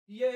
Yeah.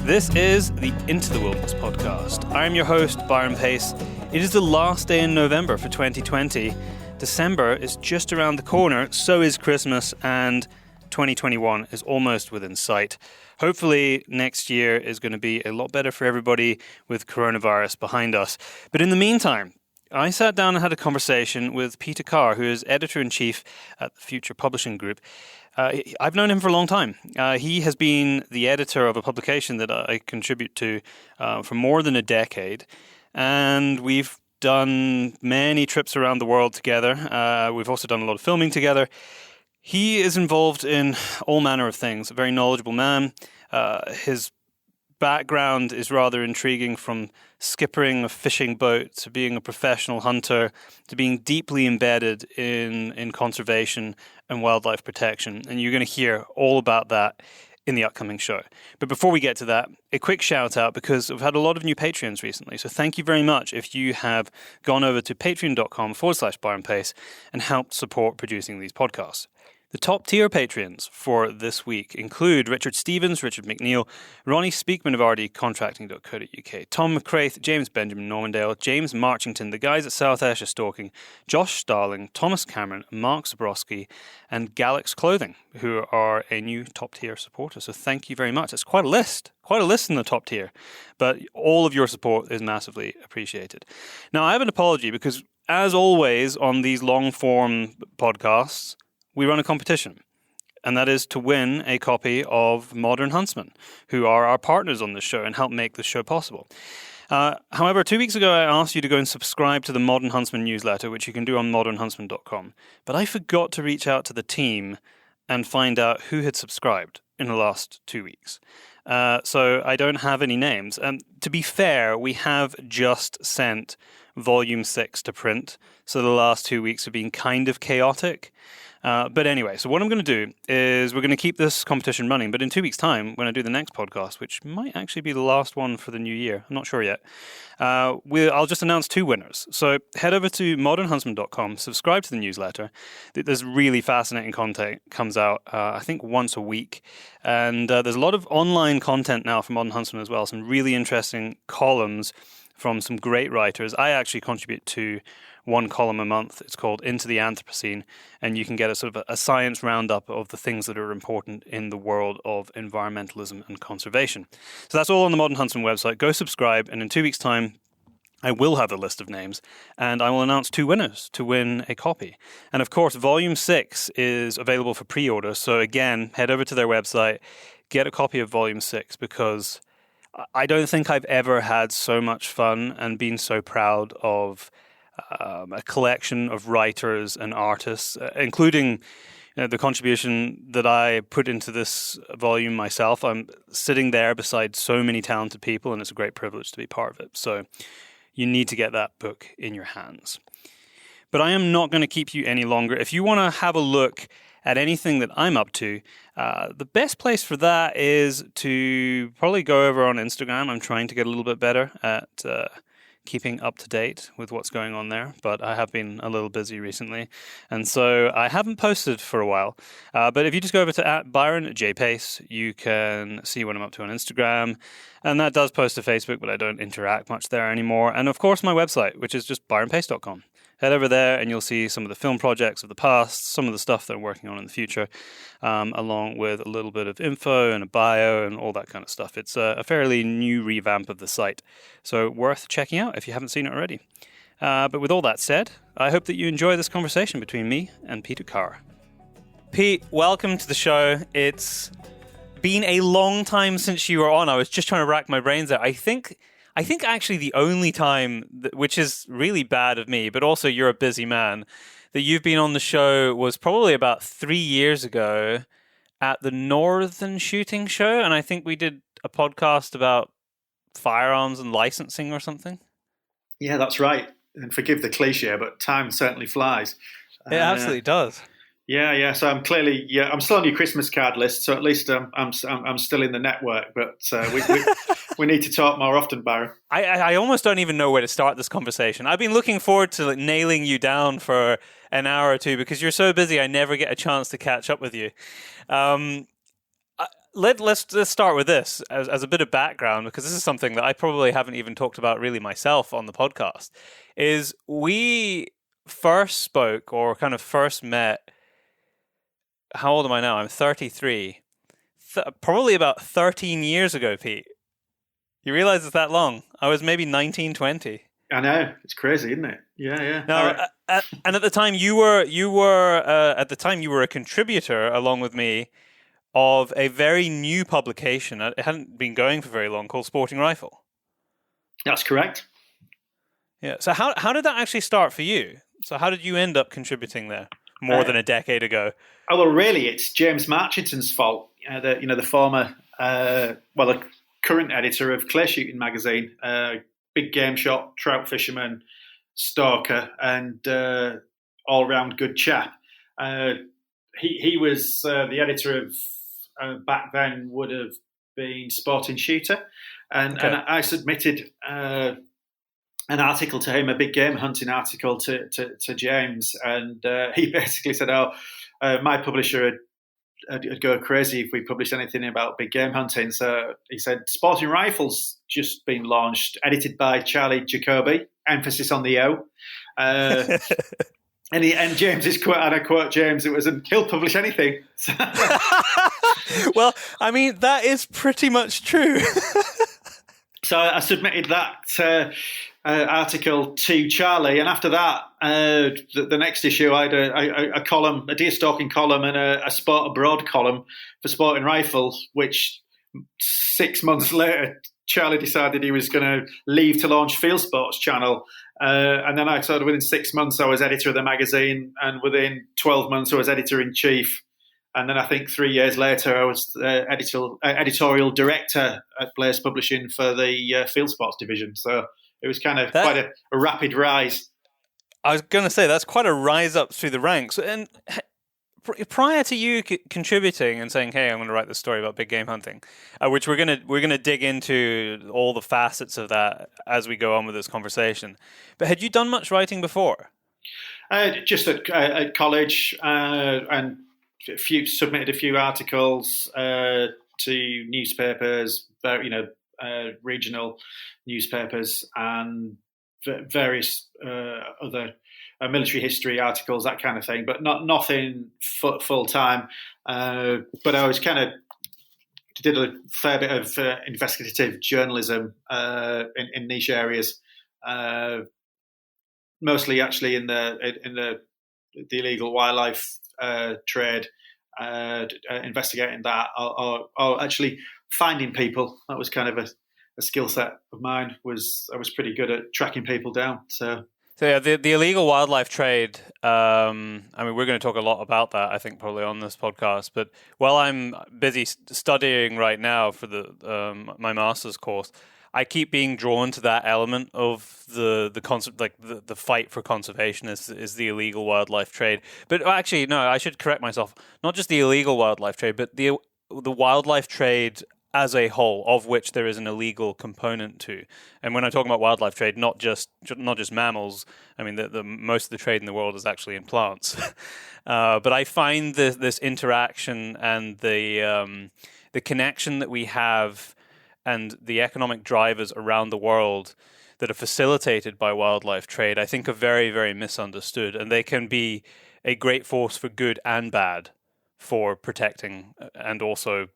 This is the Into the Wilderness podcast. I'm your host, Byron Pace. It is the last day in November for 2020. December is just around the corner, so is Christmas, and 2021 is almost within sight. Hopefully, next year is going to be a lot better for everybody with coronavirus behind us. But in the meantime, I sat down and had a conversation with Peter Carr, who is editor-in-chief at the Future Publishing Group. I've known him for a long time. He has been the editor of a publication that I contribute to for more than a decade, and we've done many trips around the world together. We've also done a lot of filming together. He is involved in all manner of things, a very knowledgeable man. His background is rather intriguing, from skippering a fishing boat to being a professional hunter to being deeply embedded in conservation and wildlife protection. And you're going to hear all about that in the upcoming show. But before we get to that, a quick shout out, because we've had a lot of new Patreons recently. So thank you very much if you have gone over to patreon.com/Byron Pace and helped support producing these podcasts. The top tier Patreons for this week include Richard Stevens, Richard McNeil, Ronnie Speakman of rdcontracting.co.uk, Tom McCraith, James Benjamin Normandale, James Marchington, the guys at South Ayrshire Stalking, Josh Starling, Thomas Cameron, Mark Zabrowski, and Galax Clothing, who are a new top tier supporter. So thank you very much. It's quite a list in the top tier, but all of your support is massively appreciated. Now, I have an apology because, as always on these long form podcasts, we run a competition, and that is to win a copy of Modern Huntsman, who are our partners on this show and help make this show possible. However, 2 weeks ago, I asked you to go and subscribe to the Modern Huntsman newsletter, which you can do on modernhuntsman.com. But I forgot to reach out to the team and find out who had subscribed in the last 2 weeks. So I don't have any names. And to be fair, we have just sent Volume 6 to print, so the last 2 weeks have been kind of chaotic. But anyway, so what I'm going to do is we're going to keep this competition running, but in 2 weeks' time, when I do the next podcast, which might actually be the last one for the new year, I'm not sure yet, I'll just announce two winners. So head over to modernhuntsman.com, subscribe to the newsletter. There's really fascinating content comes out, I think, once a week. And there's a lot of online content now from Modern Huntsman as well, some really interesting columns from some great writers. I actually contribute to one column a month. It's called Into the Anthropocene, and you can get a sort of a science roundup of the things that are important in the world of environmentalism and conservation. So that's all on the Modern Huntsman website. Go subscribe, and in 2 weeks' time, I will have a list of names, and I will announce two winners to win a copy. And of course, Volume 6 is available for pre-order. So again, head over to their website, get a copy of Volume 6, because I don't think I've ever had so much fun and been so proud of a collection of writers and artists, including the contribution that I put into this volume myself. I'm sitting there beside so many talented people, and it's a great privilege to be part of it. So you need to get that book in your hands. But I am not going to keep you any longer. If you want to have a look at anything that I'm up to, the best place for that is to probably go over on Instagram. I'm trying to get a little bit better at keeping up to date with what's going on there, but I have been a little busy recently, and so I haven't posted for a while. But if you just go over to @ByronJPace, you can see what I'm up to on Instagram, and that does post to Facebook, but I don't interact much there anymore. And of course, my website, which is just byronpace.com. Head over there and you'll see some of the film projects of the past, some of the stuff that I'm working on in the future, along with a little bit of info and a bio and all that kind of stuff. It's a fairly new revamp of the site, so worth checking out if you haven't seen it already. But with all that said, I hope that you enjoy this conversation between me and Peter Carr. Pete, welcome to the show. It's been a long time since you were on. I was just trying to rack my brains out. I think actually the only time, which is really bad of me, but also you're a busy man, that you've been on the show was probably about 3 years ago at the Northern Shooting Show, and I think we did a podcast about firearms and licensing or something. Yeah, that's right. And forgive the cliche, but time certainly flies. It absolutely does. Yeah. So I'm I'm still on your Christmas card list. So at least I'm still in the network. But We need to talk more often, Byron. I almost don't even know where to start this conversation. I've been looking forward to nailing you down for an hour or two because you're so busy. I never get a chance to catch up with you. Let's start with this as a bit of background, because this is something that I probably haven't even talked about really myself on the podcast. Is we first spoke or kind of first met. How old am I now? I'm 33. Probably about 13 years ago, Pete. You realize it's that long? I was maybe 19, 20. I know, it's crazy, isn't it? Yeah. Now, and at the time you were a contributor along with me of a very new publication. It hadn't been going for very long, called Sporting Rifle. That's correct. Yeah. So how did that actually start for you? So how did you end up contributing there more than a decade ago? Oh, well, really, it's James Marchington's fault. The former, the current editor of Clay Shooting magazine, big game shot, trout fisherman, stalker, and all-round good chap. He was the editor of back then would have been Sporting Shooter, and I submitted an article to him, a big game hunting article to James, and he basically said, my publisher would go crazy if we published anything about big game hunting. So he said, Sporting Rifle's just been launched, edited by Charlie Jacoby, emphasis on the O. And James's quote, and I quote James, it was, he'll publish anything. Well, I mean, that is pretty much true. So I submitted that article to Charlie, and after that, the next issue, I had a column, a deer stalking column, and a sport abroad column for Sporting Rifle, which 6 months later, Charlie decided he was going to leave to launch Field Sports Channel. And then I sort of, within 6 months, I was editor of the magazine, and within 12 months, I was editor-in-chief. And then I think 3 years later, I was editorial director at Blaze Publishing for the Field Sports division. So it was kind of quite a rapid rise. I was going to say, that's quite a rise up through the ranks. And prior to you contributing and saying, hey, I'm going to write this story about big game hunting, which we're going to dig into all the facets of that as we go on with this conversation. But had you done much writing before? Just at college, and submitted a few articles to newspapers, regional newspapers, and various other military history articles, that kind of thing, but nothing full time. But I was did a fair bit of investigative journalism in niche areas, mostly actually in the illegal wildlife trade, investigating that, or actually finding people. That was kind of a skill set of mine. I was pretty good at tracking people down. So yeah, the illegal wildlife trade. I mean, we're going to talk a lot about that, I think, probably on this podcast. But while I'm busy studying right now for my master's course, I keep being drawn to that element of the concept, like the fight for conservation is the illegal wildlife trade. But actually, no, I should correct myself. Not just the illegal wildlife trade, but the wildlife trade as a whole, of which there is an illegal component to. And when I talk about wildlife trade, not just mammals. I mean, the most of the trade in the world is actually in plants. But I find this interaction and the connection that we have, and the economic drivers around the world that are facilitated by wildlife trade, I think are very, very misunderstood. And they can be a great force for good and bad for protecting and also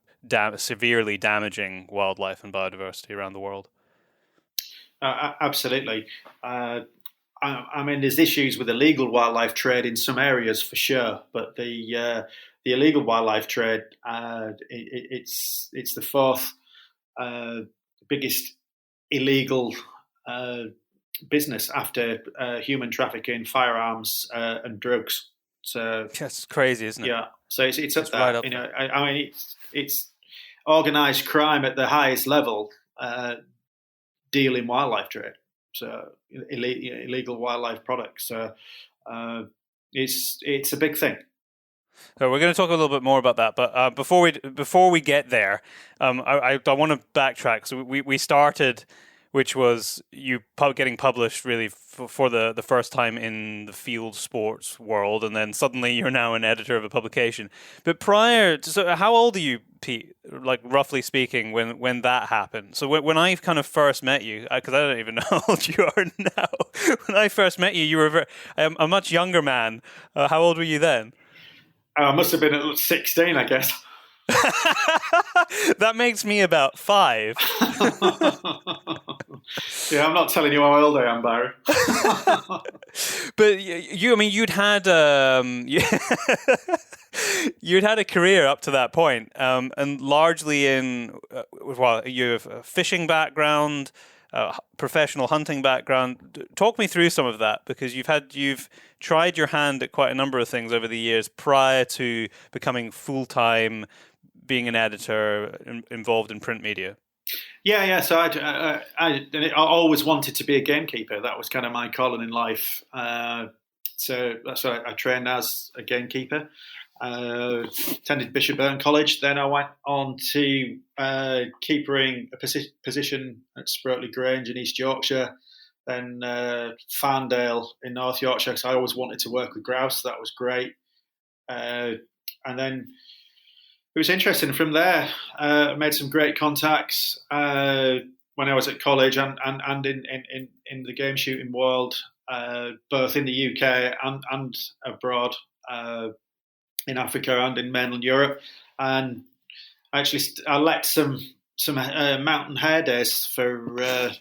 severely damaging wildlife and biodiversity around the world. Absolutely. I mean, there's issues with illegal wildlife trade in some areas for sure, but the illegal wildlife trade, it's the fourth biggest illegal business after human trafficking, firearms, and drugs. So that's crazy, isn't it? Yeah. So it's up there. Right up I mean, it's organised crime at the highest level, deal in wildlife trade. So illegal wildlife products. So it's a big thing. So we're going to talk a little bit more about that, but before we get there, I want to backtrack. So we started, which was you getting published really for the first time in the field sports world, and then suddenly you're now an editor of a publication. But so how old are you, Pete? Like roughly speaking, when that happened. So when I kind of first met you, because I don't even know how old you are now. When I first met you, you were a much younger man. How old were you then? I must have been at 16, I guess. That makes me about 5. Yeah, I'm not telling you how old I am, Byron. But you'd had you'd had a career up to that point, and largely in you have a fishing background, professional hunting background. Talk me through some of that, because you've tried your hand at quite a number of things over the years prior to becoming full-time, being an editor involved in print media. Yeah. So I always wanted to be a gamekeeper. That was kind of my calling in life. So that's what I trained as a gamekeeper. Attended Bishop Burton College. Then I went on to keepering a position at Sprateley Grange in East Yorkshire. Then Farndale in North Yorkshire, because I always wanted to work with grouse. So that was great. And then it was interesting. From there, I made some great contacts when I was at college and in the game shooting world, both in the UK and abroad, in Africa and in mainland Europe. And actually, I let some mountain hare days for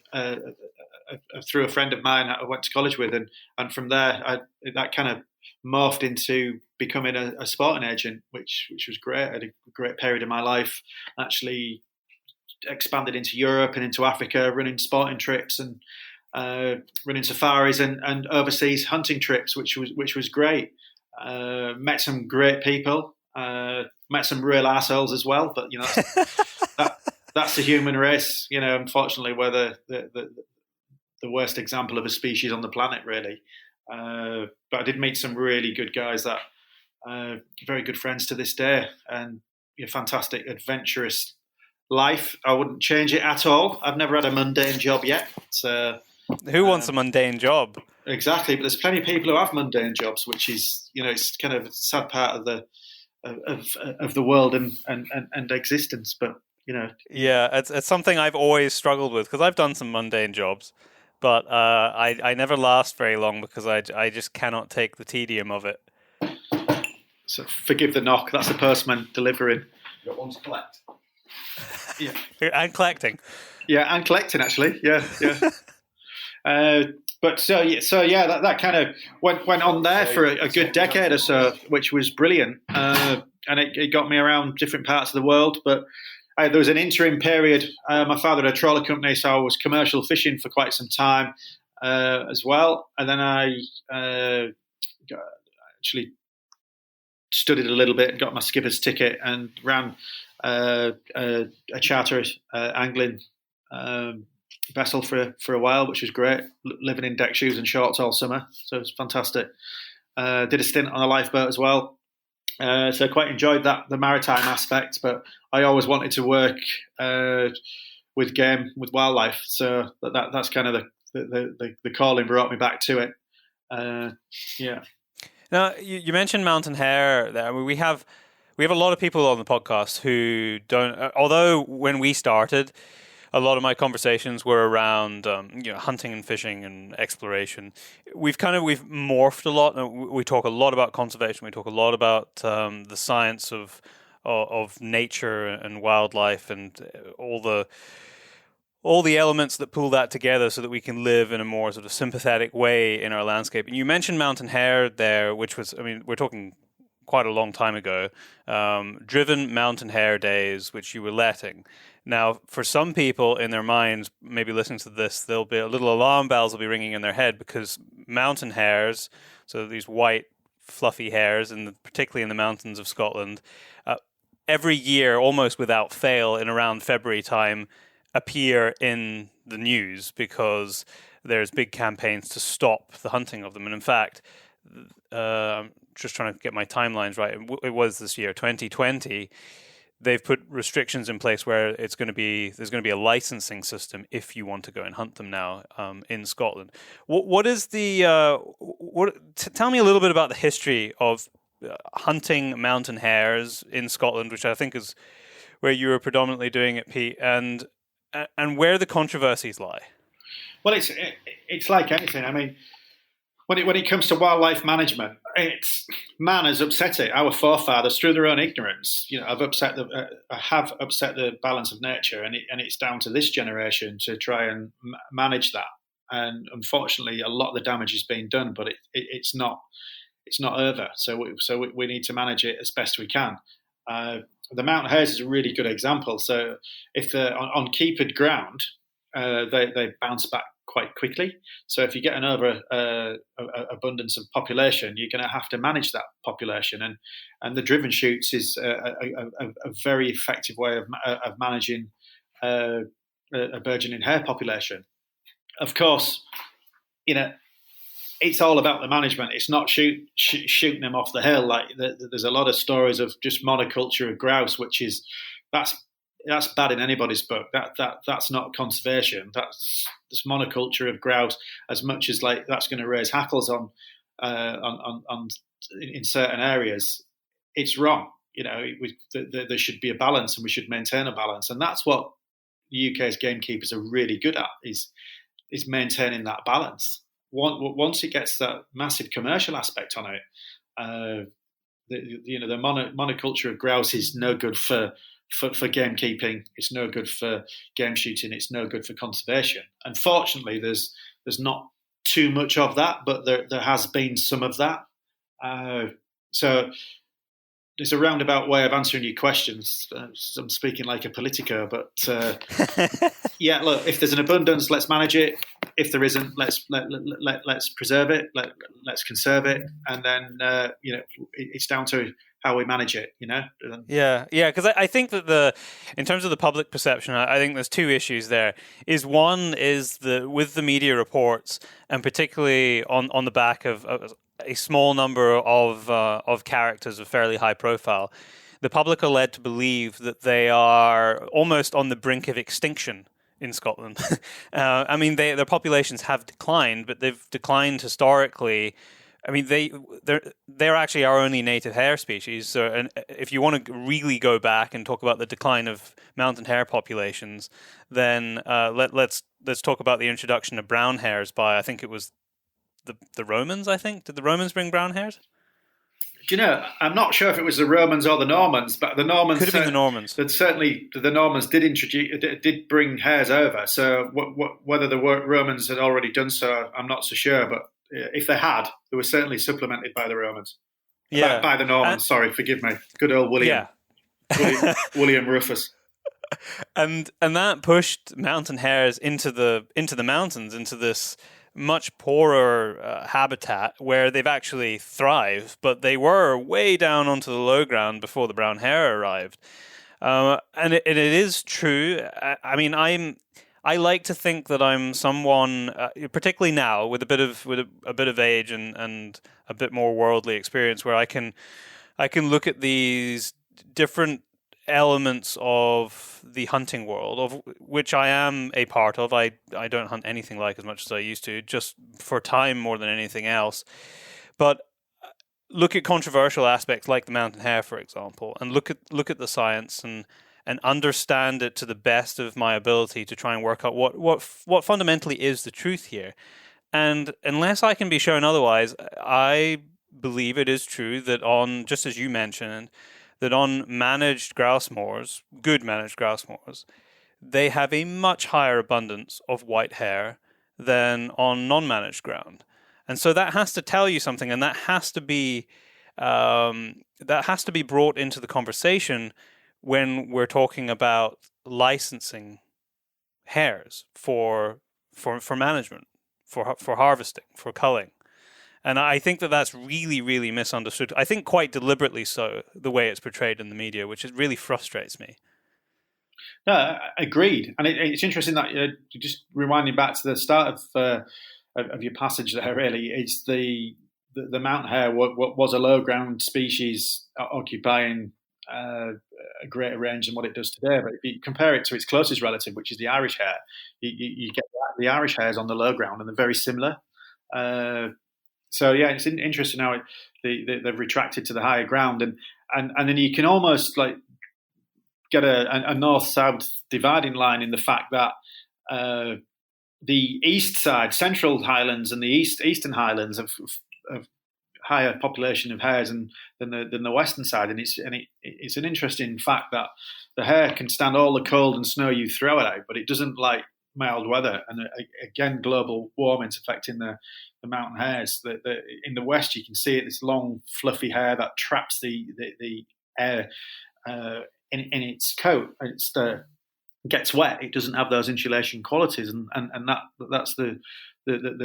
through a friend of mine I went to college with, and from there that kind of morphed into becoming a sporting agent, which was great. I had a great period of my life. Actually expanded into Europe and into Africa, running sporting trips and running safaris and overseas hunting trips, which was great. Met some great people. Met some real assholes as well, but that's the human race. Unfortunately, we're the worst example of a species on the planet, really. But I did meet some really good guys that very good friends to this day, and fantastic, adventurous life. I wouldn't change it at all. I've never had a mundane job yet. So, who wants a mundane job? Exactly, but there's plenty of people who have mundane jobs, which is, it's kind of a sad part of the world and existence. But yeah, it's something I've always struggled with, because I've done some mundane jobs. But I never last very long because I just cannot take the tedium of it. So forgive the knock. That's the postman delivering. You got one to collect. Yeah, and collecting. Yeah, and collecting actually. Yeah. But that kind of went on there for a good decade or so, which was brilliant, and it got me around different parts of the world. But there was an interim period. My father had a trawler company, so I was commercial fishing for quite some time as well. And then I actually studied a little bit, got my skipper's ticket, and ran a charter angling vessel for a while, which was great. Living in deck shoes and shorts all summer, so it was fantastic. Did a stint on a lifeboat as well. So I quite enjoyed the maritime aspect, but I always wanted to work with wildlife. So that's kind of the calling brought me back to it. Yeah. Now you mentioned mountain hare there. I mean, we have a lot of people on the podcast who don't. Although when we started, a lot of my conversations were around hunting and fishing and exploration. We've morphed a lot. We talk a lot about conservation. We talk a lot about the science of nature and wildlife and all the elements that pull that together so that we can live in a more sort of sympathetic way in our landscape. And you mentioned mountain hare there, which was, we're talking quite a long time ago, driven mountain hare days, which you were letting. Now, for some people in their minds, maybe listening to this, there'll be a little alarm bells will be ringing in their head, because mountain hares, so these white, fluffy hares, particularly in the mountains of Scotland, every year, almost without fail, in around February time, appear in the news because there's big campaigns to stop the hunting of them. And in fact, I'm just trying to get my timelines right. It was this year, 2020. They've put restrictions in place where there's going to be a licensing system if you want to go and hunt them now in Scotland. What is the tell me a little bit about the history of hunting mountain hares in Scotland, which I think is where you were predominantly doing it, Pete, and where the controversies lie. Well, it's like anything. I mean, when it comes to wildlife management, man has upset it. Our forefathers, through their own ignorance, have upset the balance of nature, and it's down to this generation to try and manage that. And unfortunately, a lot of the damage is being done, but it's not over. So we need to manage it as best we can. The mountain hares is a really good example. So if they're on keepered ground, they bounce back quite quickly. So if you get an over abundance of population, you're going to have to manage that population, and the driven shoots is a very effective way of managing a burgeoning hare population. Of course, it's all about the management. It's not shooting them off the hill. Like there's a lot of stories of just monoculture of grouse, which is that's bad in anybody's book. That's not conservation. That's monoculture of grouse. As much as like that's going to raise hackles on in certain areas, it's wrong. There should be a balance, and we should maintain a balance. And that's what the UK's gamekeepers are really good at is maintaining that balance. Once it gets that massive commercial aspect on it, the monoculture of grouse is no good for gamekeeping. It's no good for game shooting. It's no good for conservation. Unfortunately, there's not too much of that, but there has been some of that. So there's a roundabout way of answering your questions. I'm speaking like a politico, but yeah, look, if there's an abundance, let's manage it. If there isn't, let's preserve it. Let's conserve it, and then it's down to how we manage it. Yeah, because I think that in terms of the public perception, I think there's two issues there. One is with the media reports, and particularly on the back of a small number of characters of fairly high profile, the public are led to believe that they are almost on the brink of extinction in Scotland. I mean, their populations have declined, but they've declined historically. I mean, they're actually our only native hare species. So, and if you want to really go back and talk about the decline of mountain hare populations, then let's talk about the introduction of brown hares by, I think it was the Romans. I think, did the Romans bring brown hares? Do you know? I'm not sure if it was the Romans or the Normans, but the Normans could have been the Normans. Certainly, the Normans did bring hares over. So whether the Romans had already done so, I'm not so sure. But if they had, they were certainly supplemented by the Romans. Yeah, by the Normans. Sorry, forgive me. Good old William. Yeah. William Rufus. And that pushed mountain hares into the mountains, into this much poorer habitat where they've actually thrived, but they were way down onto the low ground before the brown hare arrived. And it is true. I mean, I like to think that I'm someone, particularly now with a bit of age and a bit more worldly experience, where I can look at these different elements of the hunting world, of which I am a part of. I don't hunt anything like as much as I used to, just for time more than anything else. But look at controversial aspects like the mountain hare, for example, and look at the science and understand it to the best of my ability to try and work out what fundamentally is the truth here. And unless I can be shown otherwise, I believe it is true that on, just as you mentioned, that on managed grouse moors, good managed grouse moors, they have a much higher abundance of white hare than on non-managed ground. And so that has to tell you something, and that has to be brought into the conversation when we're talking about licensing hares for management, for harvesting, for culling. And I think that that's really, really misunderstood. I think quite deliberately so, the way it's portrayed in the media, which really frustrates me. No, agreed. And it's interesting that just rewinding back to the start of your passage there. Really, it's the the mountain hare was a low ground species occupying a greater range than what it does today. But if you compare it to its closest relative, which is the Irish hare, you get the Irish hares on the low ground, and they're very similar. So yeah, it's interesting how they've retracted to the higher ground, and then you can almost like get a north-south dividing line in the fact that the east side, Central Highlands, and the eastern Highlands have higher population of hares than the western side, and it's an interesting fact that the hare can stand all the cold and snow you throw it out, but it doesn't like mild weather. And again, global warming's affecting the mountain hares. In the west, you can see it, this long, fluffy hair that traps the air in its coat. Gets wet. It doesn't have those insulation qualities, and that's the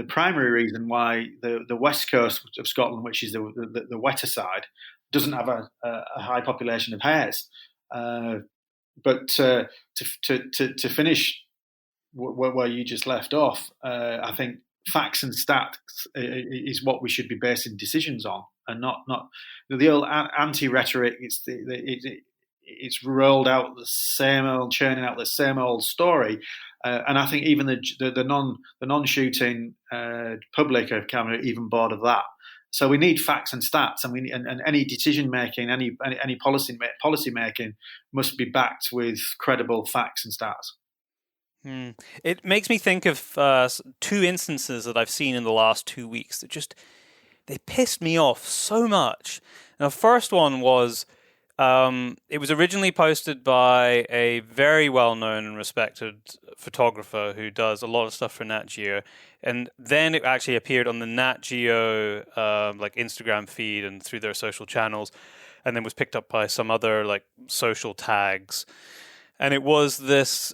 primary reason why the west coast of Scotland, which is the wetter side, doesn't have a high population of hares. But to finish where you just left off, I think facts and stats is what we should be basing decisions on, and not the old anti-rhetoric. It's rolled out churning out the same old story, and I think even the non-shooting public are kind of even bored of that. So we need facts and stats, and any decision making, any policy making must be backed with credible facts and stats. It makes me think of two instances that I've seen in the last 2 weeks that they pissed me off so much. And the first one was it was originally posted by a very well-known and respected photographer who does a lot of stuff for Nat Geo, and then it actually appeared on the Nat Geo like Instagram feed and through their social channels, and then was picked up by some other like social tags, and it was this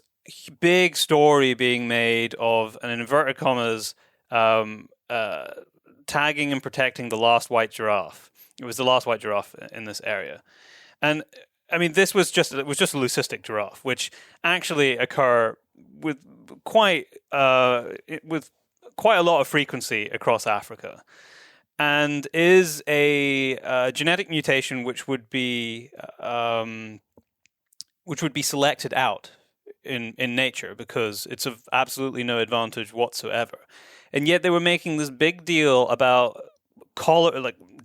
big story being made of an inverted commas tagging and protecting the last white giraffe. It was the last white giraffe in this area. And I mean, it was just a leucistic giraffe, which actually occur with quite a lot of frequency across Africa, and is a genetic mutation which would be selected out in nature because it's of absolutely no advantage whatsoever. And yet they were making this big deal about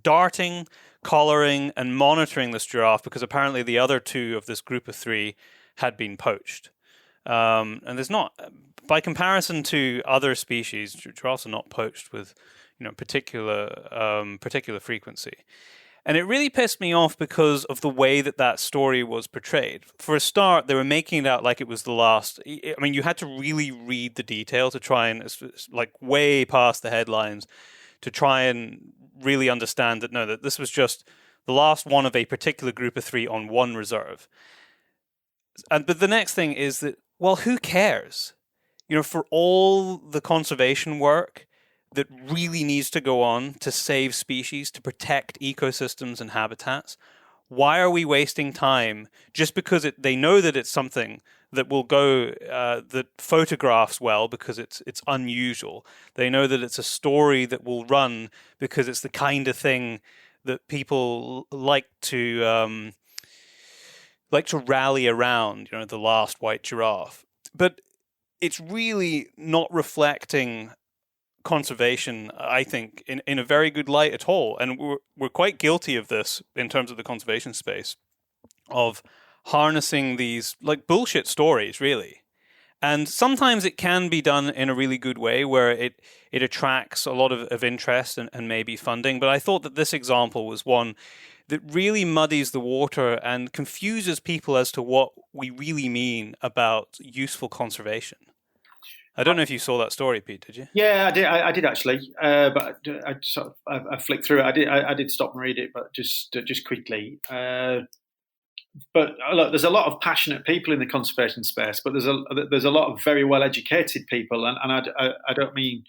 darting, collaring, and monitoring this giraffe because apparently the other two of this group of three had been poached. And there's not, by comparison to other species, giraffes are not poached with, particular frequency. And it really pissed me off because of the way that story was portrayed. For a start, they were making it out like it was the last. I mean, you had to really read the detail to try and, like, way past the headlines, to try and really understand that this was just the last one of a particular group of three on one reserve. But the next thing is that, well, who cares? For all the conservation work that really needs to go on to save species, to protect ecosystems and habitats, why are we wasting time just because they know that it's something that will go, that photographs well because it's unusual. They know that it's a story that will run because it's the kind of thing that people like to rally around, the last white giraffe. But it's really not reflecting conservation, I think, in a very good light at all. And we're quite guilty of this in terms of the conservation space, of harnessing these like bullshit stories, really. And sometimes it can be done in a really good way where it attracts a lot of interest and maybe funding. But I thought that this example was one that really muddies the water and confuses people as to what we really mean about useful conservation. I don't know if you saw that story, Pete. Did you? Yeah, I did. I did actually, but I flicked through it. I did stop and read it, but just quickly. But look, there's a lot of passionate people in the conservation space, but there's a lot of very well educated people, and I don't mean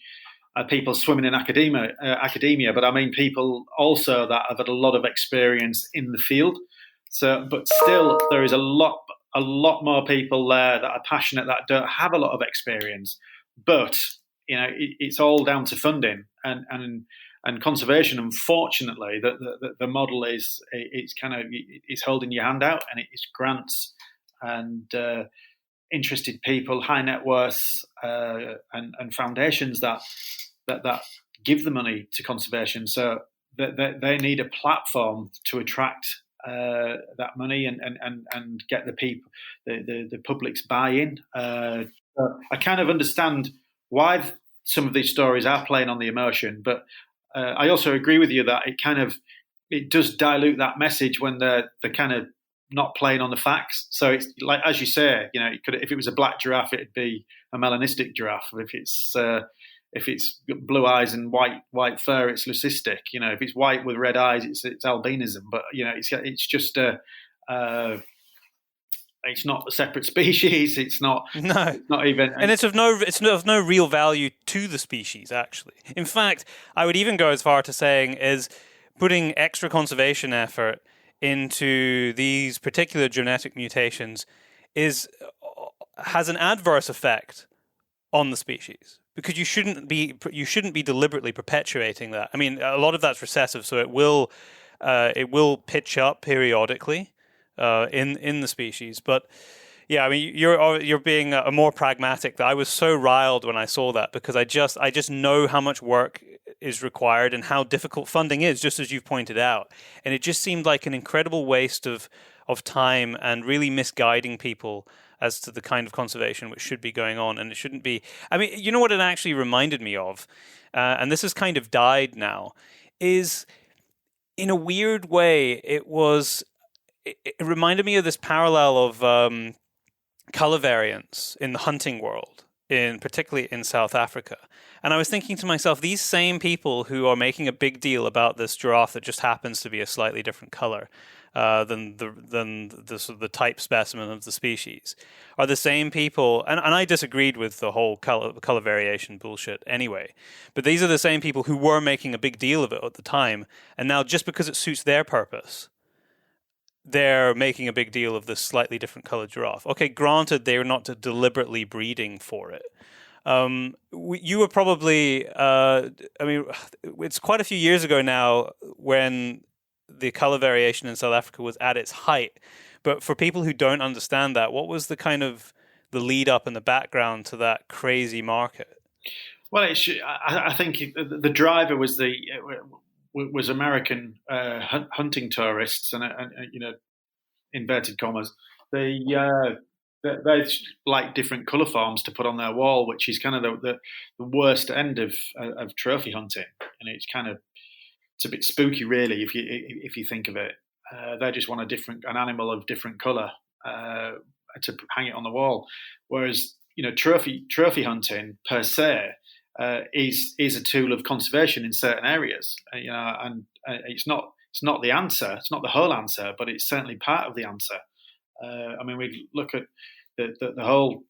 people swimming in academia, but I mean people also that have had a lot of experience in the field. So, but still, there is a lot more people there that are passionate that don't have a lot of experience. But it's all down to funding, and And conservation, unfortunately, the model is it's holding your hand out, and it's grants and interested people, high net worths, and foundations that give the money to conservation. So they need a platform to attract that money and get the people, the public's buy-in. So I kind of understand why some of these stories are playing on the emotion, but I also agree with you that it does dilute that message when they're kind of not playing on the facts. So it's like, as you say, if it was a black giraffe, it'd be a melanistic giraffe. If it's blue eyes and white fur, it's leucistic. If it's white with red eyes, it's albinism. But it's just it's not a separate species. It's not. No, it's not even. And it's of no real value to the species, actually. In fact, I would even go as far to saying is putting extra conservation effort into these particular genetic mutations has an adverse effect on the species, because you shouldn't be deliberately perpetuating that. I mean, a lot of that's recessive, so it will pitch up periodically in the species. But yeah, I mean, you're being a more pragmatic. I was so riled when I saw that, because I just know how much work is required and how difficult funding is, just as you've pointed out. And it just seemed like an incredible waste of time and really misguiding people as to the kind of conservation which should be going on. And it shouldn't be. I mean, you know what it actually reminded me of, and this has kind of died now, is in a weird way, it reminded me of this parallel of color variance in the hunting world, particularly in South Africa. And I was thinking to myself, these same people who are making a big deal about this giraffe that just happens to be a slightly different color than the type specimen of the species are the same people. And I disagreed with the whole color variation bullshit anyway. But these are the same people who were making a big deal of it at the time. And now, just because it suits their purpose, they're making a big deal of this slightly different colored giraffe. Okay, granted, they're not deliberately breeding for it. You were probably, it's quite a few years ago now when the color variation in South Africa was at its height. But for people who don't understand that, what was the kind of the lead up and the background to that crazy market? Well, I think the driver was American hunting tourists, and inverted commas. They like different colour forms to put on their wall, which is kind of the worst end of trophy hunting, and it's a bit spooky, really, if you think of it. They just want an animal of different colour to hang it on the wall, whereas trophy hunting per se is a tool of conservation in certain areas, and it's not the answer, it's not the whole answer, but it's certainly part of the answer. I mean, we look at the whole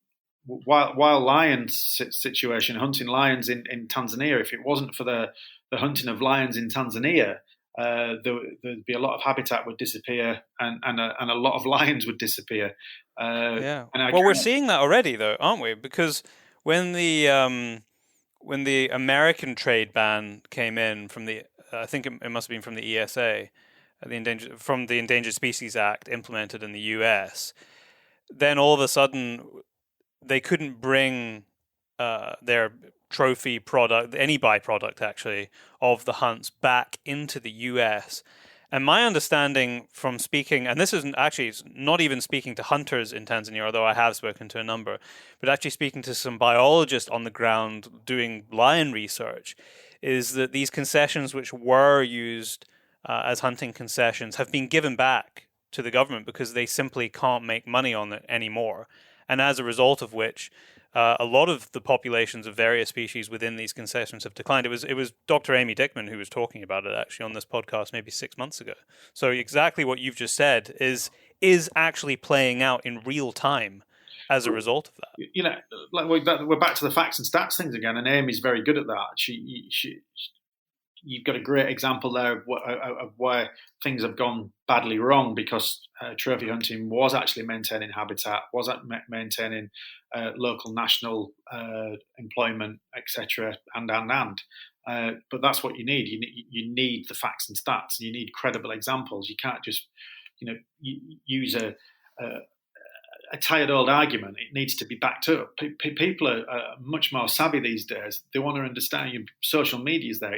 wild lions situation, hunting lions in Tanzania. If it wasn't for the hunting of lions in Tanzania, there'd be a lot of habitat would disappear, and a lot of lions would disappear. Yeah. We're seeing that already, though, aren't we? Because when the American trade ban came in from I think it must have been from the ESA, from the Endangered Species Act implemented in the US, then all of a sudden they couldn't bring their trophy product, any byproduct actually, of the hunts back into the US. And my understanding from speaking, and this isn't actually not even speaking to hunters in Tanzania, although I have spoken to a number, but actually speaking to some biologists on the ground doing lion research, is that these concessions which were used as hunting concessions have been given back to the government because they simply can't make money on it anymore. And as a result of which, a lot of the populations of various species within these concessions have declined. It was Dr. Amy Dickman who was talking about it actually on this podcast maybe 6 months ago. So exactly what you've just said is actually playing out in real time as a result of that. We're back to the facts and stats things again, and Amy's very good at that. You've got a great example there of where things have gone badly wrong because trophy hunting was actually maintaining habitat, was maintaining local, national employment, etc. And But that's what you need. You need the facts and stats, and you need credible examples. You can't just, use a tired old argument. It needs to be backed up. People are much more savvy these days. They want to understand. Social media is there.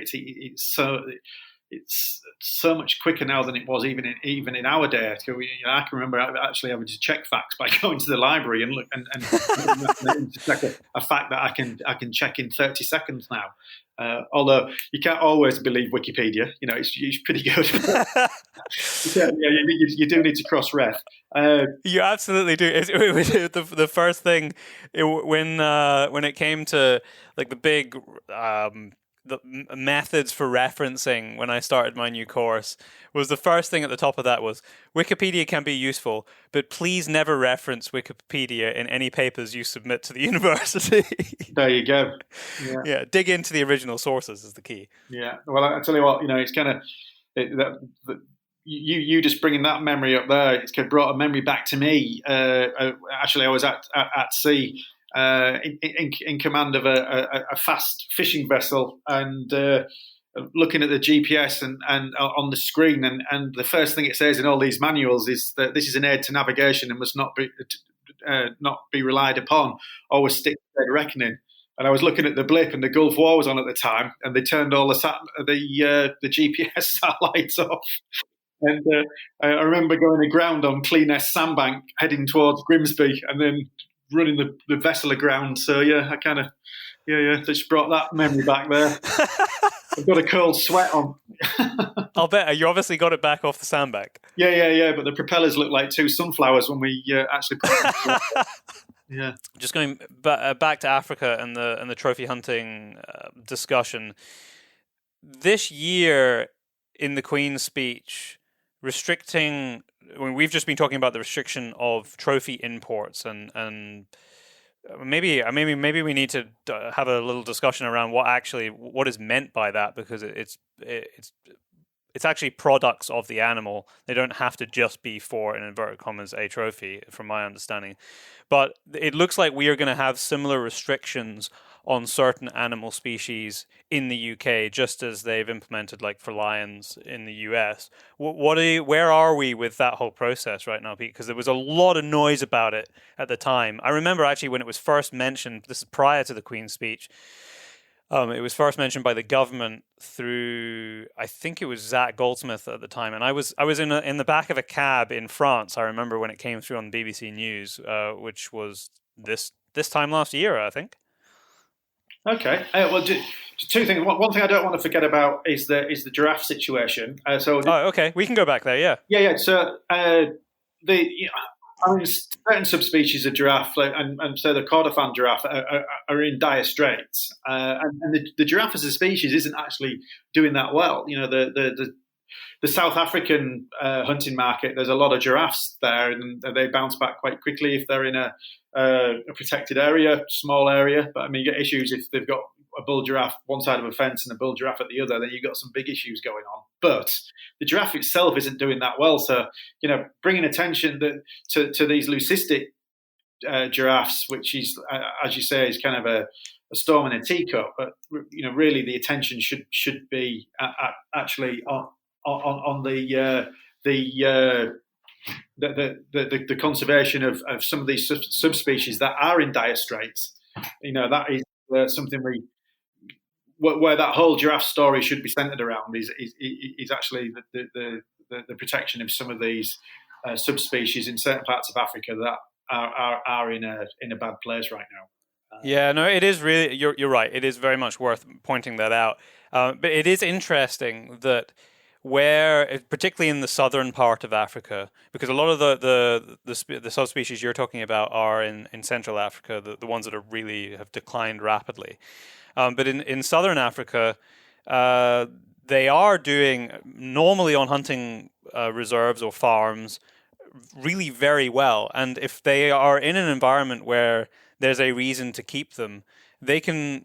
It's so much quicker now than it was even in our day. I can remember actually having to check facts by going to the library and look and check a fact that I can check in 30 seconds now. Although you can't always believe Wikipedia, it's pretty good. You do need to cross-ref. You absolutely do. The first thing when it came to like the big the methods for referencing when I started my new course, was the first thing at the top of that was Wikipedia can be useful, but please never reference Wikipedia in any papers you submit to the university. There you go. Yeah, dig into the original sources is the key. Yeah. Well, I tell you what, it's kind of you just bringing that memory up there. It's brought a memory back to me. Actually, I was at sea. In command of a fast fishing vessel, and looking at the GPS and on the screen, and the first thing it says in all these manuals is that this is an aid to navigation and must not be relied upon. Always stick to dead reckoning. And I was looking at the blip, and the Gulf War was on at the time, and they turned all the GPS satellites off. And I remember going aground on Cleanest Sandbank, heading towards Grimsby, and then running the vessel aground. So I kind of just brought that memory back there. I've got a cold sweat on. I'll bet you obviously got it back off the sandbank. Yeah. But the propellers look like two sunflowers when we actually put it. Yeah. Just going back to Africa and the trophy hunting discussion. This year in the Queen's speech, restricting. We've just been talking about the restriction of trophy imports, and maybe we need to have a little discussion around what is meant by that, because it's actually products of the animal. They don't have to just be for, in inverted commas, a trophy, from my understanding. But it looks like we are going to have similar restrictions on certain animal species in the UK, just as they've implemented, like for lions in the US. Where are we with that whole process right now, Pete? Because there was a lot of noise about it at the time. I remember actually when it was first mentioned, this is prior to the Queen's speech, it was first mentioned by the government through, I think it was Zach Goldsmith at the time, and I was in the back of a cab in France. I remember when it came through on the BBC News, which was this time last year, I think. Okay. Well, two things. One thing I don't want to forget about is the giraffe situation. Okay, we can go back there. Yeah. Yeah. So certain subspecies of giraffe, and so the Kordofan giraffe, are in dire straits, and the giraffe as a species isn't actually doing that well. The South African hunting market, there's a lot of giraffes there, and they bounce back quite quickly if they're in a protected area, small area. But I mean, you get issues if they've got a bull giraffe one side of a fence and a bull giraffe at the other, then you've got some big issues going on. But the giraffe itself isn't doing that well. So, bringing attention to these leucistic giraffes, which is, as you say, is kind of a storm in a teacup. But really, the attention should be actually on the conservation of some of these subspecies that are in dire straits. That is something where that whole giraffe story should be centered around is actually the protection of some of these subspecies in certain parts of Africa that are in a bad place right now. Yeah, no, it is really. You're right. It is very much worth pointing that out. But it is interesting that particularly in the southern part of Africa, because a lot of the subspecies you're talking about are in Central Africa, the ones that have declined rapidly. But in southern Africa, they are doing normally on hunting reserves or farms really very well. And if they are in an environment where there's a reason to keep them, they can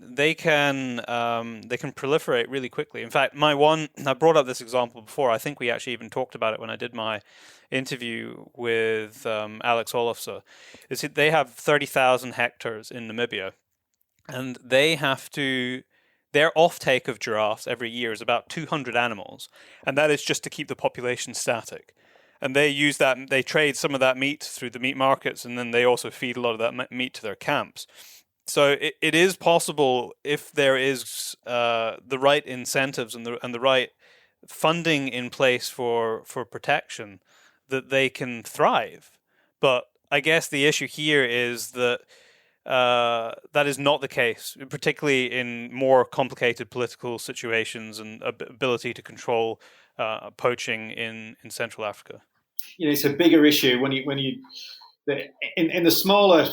proliferate really quickly. In fact, I brought up this example before. I think we actually even talked about it when I did my interview with Alex Olofsson. They have 30,000 hectares in Namibia, and they have to their offtake of giraffes every year is about 200 animals, and that is just to keep the population static. And they use that, they trade some of that meat through the meat markets, and then they also feed a lot of that meat to their camps. So it is possible, if there is the right incentives and the right funding in place for protection, that they can thrive. But I guess the issue here is that that is not the case, particularly in more complicated political situations and ability to control poaching in Central Africa. It's a bigger issue when you in the smaller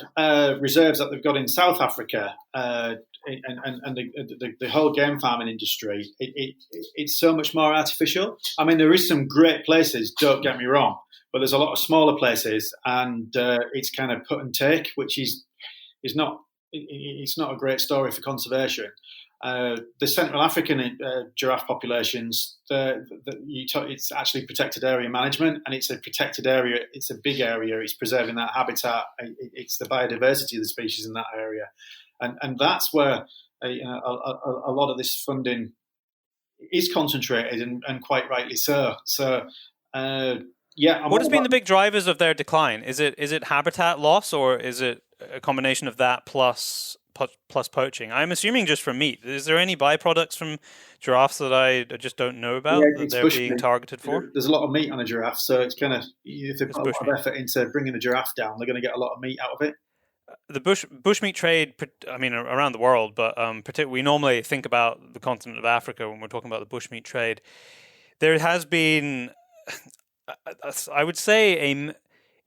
reserves that they've got in South Africa and the whole game farming industry. It's so much more artificial. I mean, there is some great places. Don't get me wrong, but there's a lot of smaller places, and it's kind of put and take, which is not. It's not a great story for conservation. The Central African giraffe populations, it's actually protected area management, and it's a protected area. It's a big area. It's preserving that habitat. It's the biodiversity of the species in that area, and that's where a lot of this funding is concentrated, and quite rightly so. So, what has been the big drivers of their decline? Is it habitat loss, or is it a combination of that plus poaching? I'm assuming just from meat. Is there any byproducts from giraffes that I just don't know about that they're being targeted for? There's a lot of meat on a giraffe, so it's kind of, if they put a lot of effort into bringing the giraffe down, they're going to get a lot of meat out of it. The bushmeat trade, I mean, around the world, but particularly we normally think about the continent of Africa when we're talking about the bushmeat trade. There has been, I would say,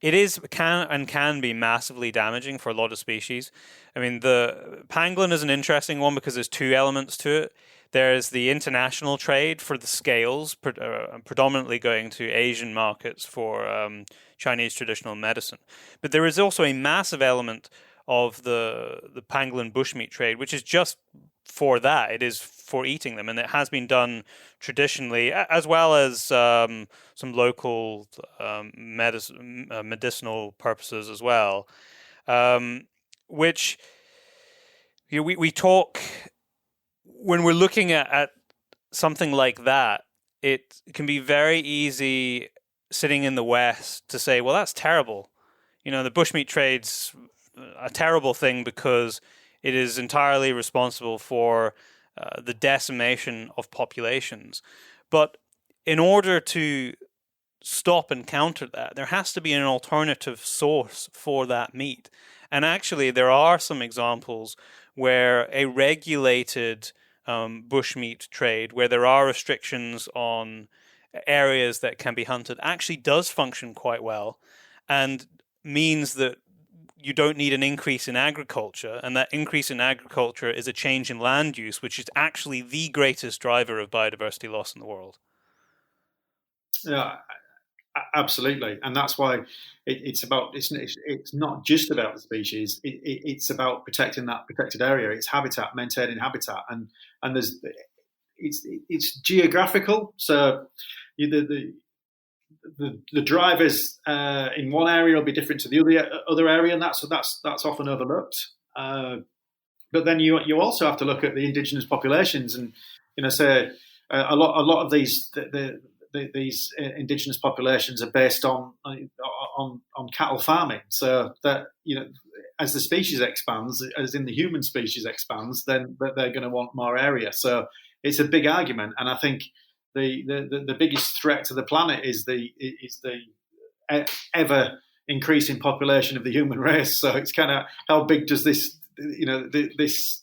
it can be massively damaging for a lot of species. I mean, the pangolin is an interesting one because there's two elements to it. There's the international trade for the scales, predominantly going to Asian markets for Chinese traditional medicine. But there is also a massive element of the pangolin bushmeat trade, which is just for that. It is for eating them, and it has been done traditionally, as well as some local medicinal purposes as well. Which we talk when we're looking at something like that. It can be very easy sitting in the West to say, well, that's terrible. The bushmeat trade's a terrible thing because it is entirely responsible for the decimation of populations. But in order to stop and counter that, there has to be an alternative source for that meat. And actually, there are some examples where a regulated bushmeat trade, where there are restrictions on areas that can be hunted, actually does function quite well, and means that you don't need an increase in agriculture, and that increase in agriculture is a change in land use, which is actually the greatest driver of biodiversity loss in the world. Yeah, absolutely, and that's why it's not just about the species. It's about protecting that protected area. It's habitat, maintaining habitat, and it's geographical. So the drivers in one area will be different to the other area, and that's often overlooked. But then you also have to look at the indigenous populations, and say a lot of these these indigenous populations are based on cattle farming. So that as the species expands, as in the human species expands, then they're going to want more area. So it's a big argument, and I think the biggest threat to the planet is the ever increasing population of the human race. So it's kind of, how big does this this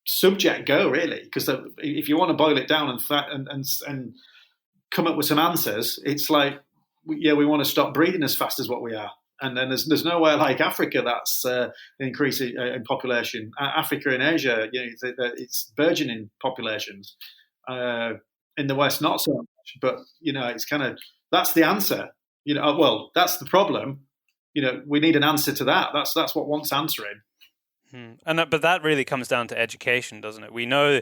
subject go, really? Because if you want to boil it down and come up with some answers, it's like, we want to stop breeding as fast as what we are. And then there's nowhere like Africa that's increasing in population. Africa and Asia, it's burgeoning populations. In the West, not so much. But it's kind of, that's the answer. Well, that's the problem. We need an answer to that. That's what wants answering. But that really comes down to education, doesn't it? We know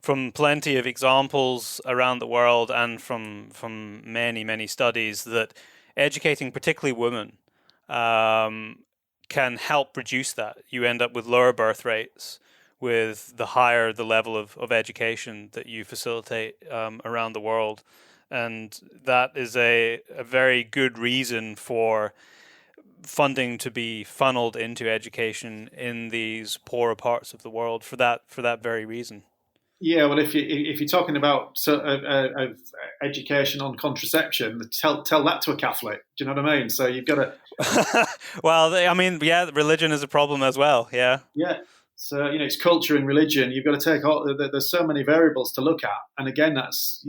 from plenty of examples around the world and from many, many studies that educating particularly women can help reduce that. You end up with lower birth rates with the higher the level of education that you facilitate around the world. And that is a very good reason for funding to be funneled into education in these poorer parts of the world for that very reason. Yeah, well, if you're talking about education on contraception, tell that to a Catholic. Do you know what I mean? So you've got to. Well, I mean, yeah, religion is a problem as well. Yeah. Yeah. So it's culture and religion. You've got to take all. There's so many variables to look at, and again, that's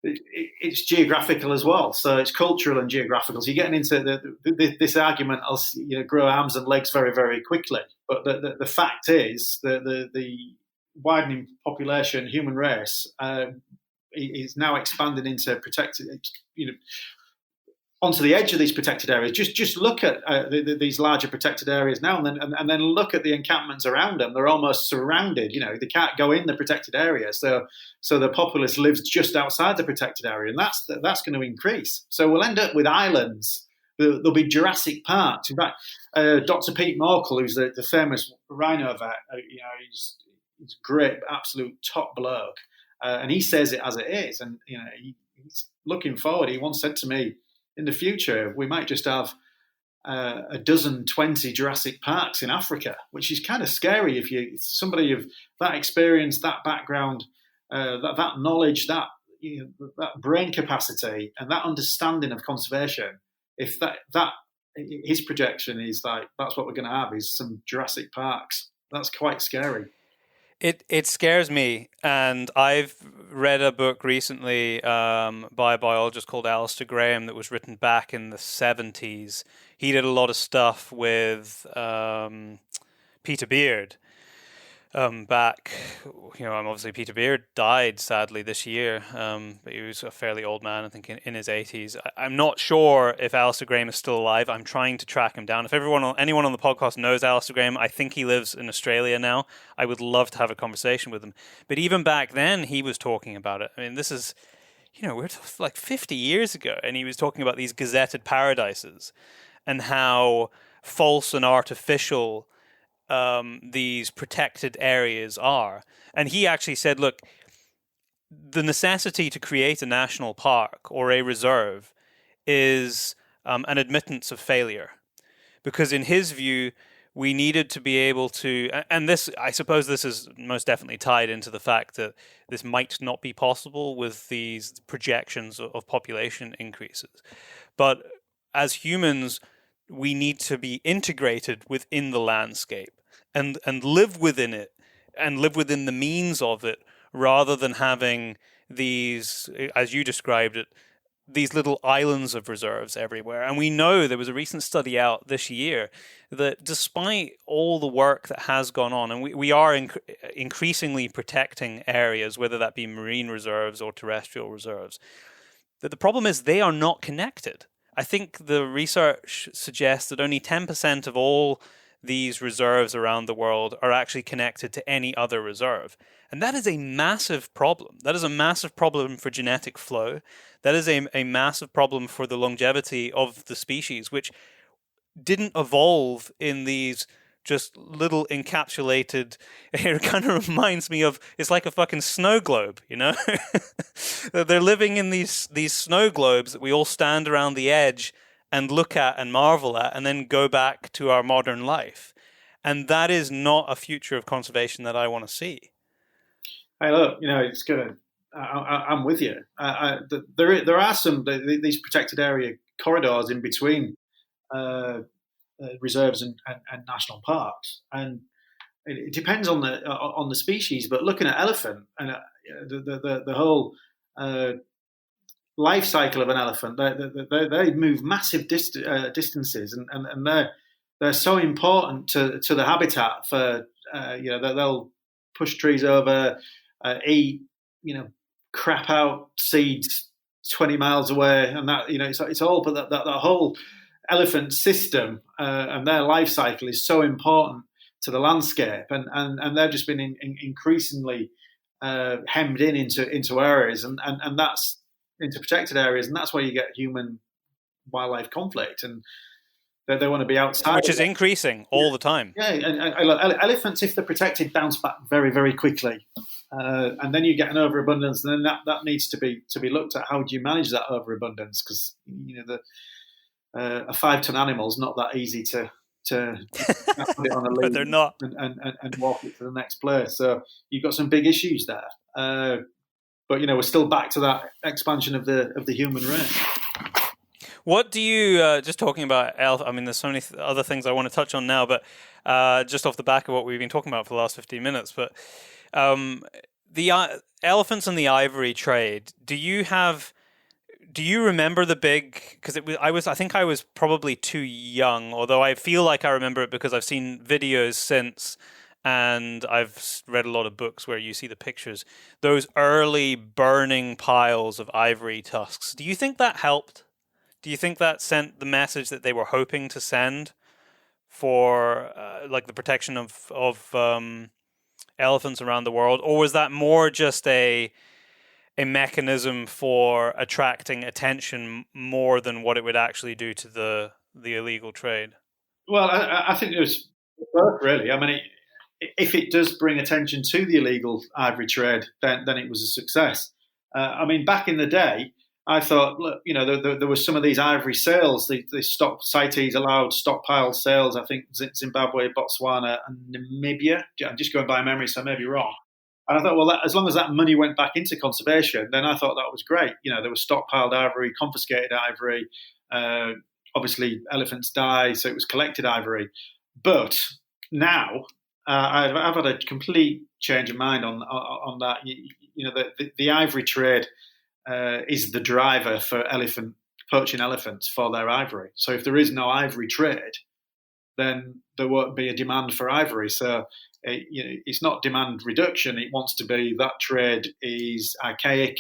it's geographical as well. So it's cultural and geographical. So you're getting into this argument. I'll grow arms and legs very, very quickly. But the fact is that the widening population, human race, is now expanding into protected. Onto the edge of these protected areas. Just look at these larger protected areas now, and then look at the encampments around them. They're almost surrounded. They can't go in the protected area, so the populace lives just outside the protected area, and that's going to increase. So we'll end up with islands. There'll be Jurassic Parks. In fact, Dr. Pete Morkel, who's the famous rhino vet, he's great, absolute top bloke, and he says it as it is, and he's looking forward. He once said to me, in the future, we might just have a dozen, 20 Jurassic Parks in Africa, which is kind of scary if you're somebody of that experience, that background, that knowledge, that brain capacity, and that understanding of conservation. If that his projection is like that's what we're going to have is some Jurassic Parks. That's quite scary. It scares me, and I've read a book recently by a biologist called Alistair Graham that was written back in the 70s. He did a lot of stuff with Peter Beard. Back, obviously Peter Beard died sadly this year, but he was a fairly old man, I think in his 80s. I'm not sure if Alistair Graham is still alive. I'm trying to track him down. If anyone on the podcast knows Alistair Graham, I think he lives in Australia now. I would love to have a conversation with him. But even back then, he was talking about it. I mean, this is, we're like 50 years ago, and he was talking about these gazetted paradises and how false and artificial these protected areas are. And he actually said, look, the necessity to create a national park or a reserve is an admittance of failure. Because in his view, we needed to be able to, and this, I suppose this is most definitely tied into the fact that this might not be possible with these projections of population increases. But as humans, we need to be integrated within the landscape and live within it and live within the means of it, rather than having these, as you described it, these little islands of reserves everywhere. And we know there was a recent study out this year that despite all the work that has gone on, and we are increasingly protecting areas, whether that be marine reserves or terrestrial reserves, that the problem is they are not connected. I think the research suggests that only 10% of all these reserves around the world are actually connected to any other reserve. And that is a massive problem. That is a massive problem for genetic flow. That is a massive problem for the longevity of the species, which didn't evolve in these just little encapsulated. It kind of reminds me of, it's like a fucking snow globe, They're living in these snow globes that we all stand around the edge and look at and marvel at, and then go back to our modern life. And that is not a future of conservation that I want to see. Hey, look, it's gonna. I'm with you. There are some these protected area corridors in between reserves and national parks, and it depends on the species. But looking at elephant and the whole life cycle of an elephant, they move massive distances, and they're so important to the habitat for they'll push trees over, eat crap out seeds 20 miles away, and that it's all, but that whole elephant system and their life cycle is so important to the landscape, and they've just been increasingly hemmed into areas, and that's into protected areas, and that's where you get human wildlife conflict. And They want to be outside, which is increasing all the time. Yeah, and elephants, if they're protected, bounce back very, very quickly. And then you get an overabundance, and then that needs to be looked at. How do you manage that overabundance? Because a 5-ton animal is not that easy to put it on a lead they're not. And walk it to the next place. So you've got some big issues there. But we're still back to that expansion of the human race. What do you, just talking about I mean, there's so many other things I want to touch on now, but just off the back of what we've been talking about for the last 15 minutes, but the elephants and the ivory trade, do you remember the big, because I think I was probably too young, although I feel like I remember it because I've seen videos since, and I've read a lot of books where you see the pictures, those early burning piles of ivory tusks. Do you think that helped? Do you think that sent the message that they were hoping to send for like the protection of elephants around the world, or was that more just a mechanism for attracting attention more than what it would actually do to the illegal trade? Well, I think it was both, really. I mean, if it does bring attention to the illegal ivory trade, then it was a success. I mean, back in the day, I thought, look, there were some of these ivory sales. The CITES allowed stockpile sales. I think Zimbabwe, Botswana, and Namibia. I'm just going by memory, so I may be wrong. And I thought, well, as long as that money went back into conservation, then I thought that was great. There was stockpiled ivory, confiscated ivory. Obviously, elephants die, so it was collected ivory. But now I've had a complete change of mind on that. The ivory trade is the driver for poaching elephants for their ivory. So if there is no ivory trade, then there won't be a demand for ivory. So it's not demand reduction. It wants to be that trade is archaic.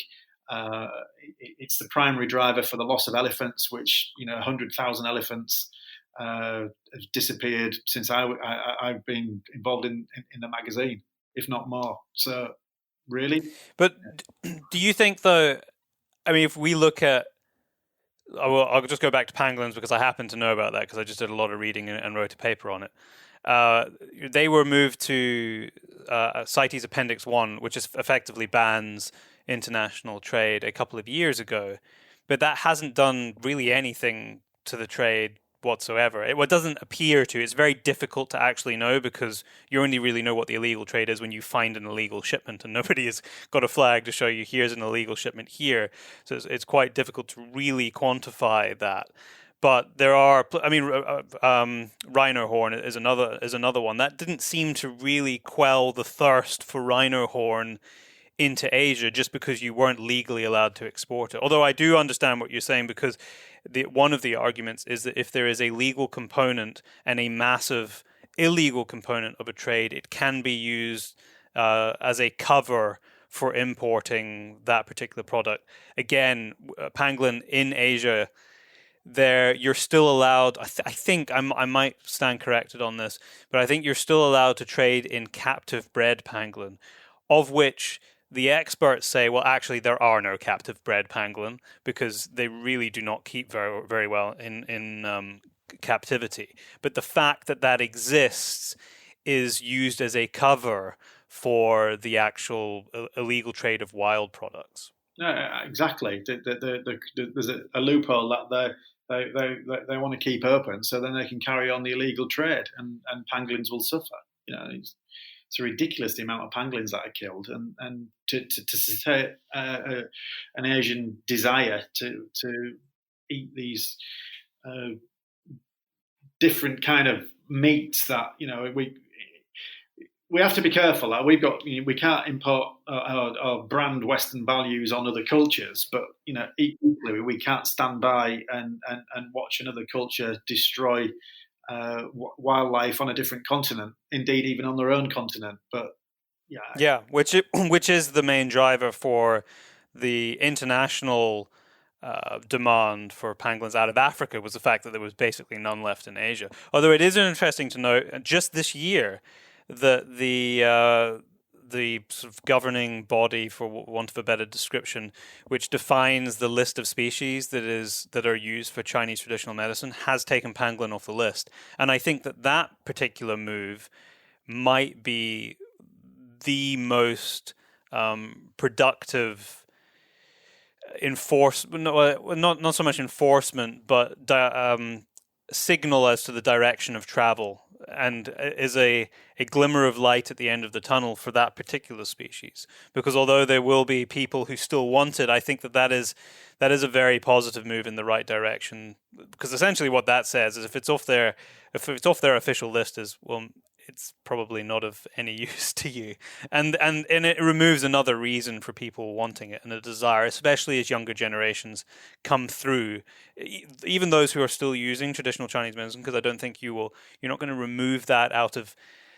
It's the primary driver for the loss of elephants, which 100,000 elephants have disappeared since I've been involved in the magazine, if not more. So really. But do you think, though, I mean, if we look at, I'll just go back to pangolins because I happen to know about that because I just did a lot of reading and wrote a paper on it. They were moved to CITES Appendix 1, which effectively bans international trade a couple of years ago. But that hasn't done really anything to the trade whatsoever. It doesn't appear to. It's very difficult to actually know because you only really know what the illegal trade is when you find an illegal shipment, and nobody has got a flag to show you here's an illegal shipment here. So it's quite difficult to really quantify that. But there are, I mean, rhino horn is another one that didn't seem to really quell the thirst for rhino horn into Asia just because you weren't legally allowed to export it. Although I do understand what you're saying, because one of the arguments is that if there is a legal component and a massive illegal component of a trade, it can be used as a cover for importing that particular product. Again, pangolin in Asia, you're still allowed, I think, I might stand corrected on this, but I think you're still allowed to trade in captive bred pangolin, of which the experts say, well, actually, there are no captive bred pangolin because they really do not keep very, very well in captivity. But the fact that exists is used as a cover for the actual illegal trade of wild products. Exactly. There's a loophole that they want to keep open, so then they can carry on the illegal trade, and pangolins will suffer. It's a ridiculous the amount of pangolins that are killed, and to sustain an Asian desire to eat these different kind of meats that we have to be careful. We can't import or brand Western values on other cultures, but equally we can't stand by and watch another culture destroy wildlife on a different continent, indeed even on their own continent. But which is the main driver for the international demand for pangolins out of Africa, was the fact that there was basically none left in Asia. Although it is interesting to note, just this year, that the the sort of governing body, for want of a better description, which defines the list of species that are used for Chinese traditional medicine, has taken pangolin off the list. And I think that particular move might be the most productive enforcement, not so much enforcement, but signal as to the direction of travel, and is a glimmer of light at the end of the tunnel for that particular species. Because although there will be people who still want it, I think that is a very positive move in the right direction. Because essentially what that says is if it's off their official list, is, well, it's probably not of any use to you, and it removes another reason for people wanting it and a desire, especially as younger generations come through, even those who are still using traditional Chinese medicine. Because I don't think you're not going to remove that out of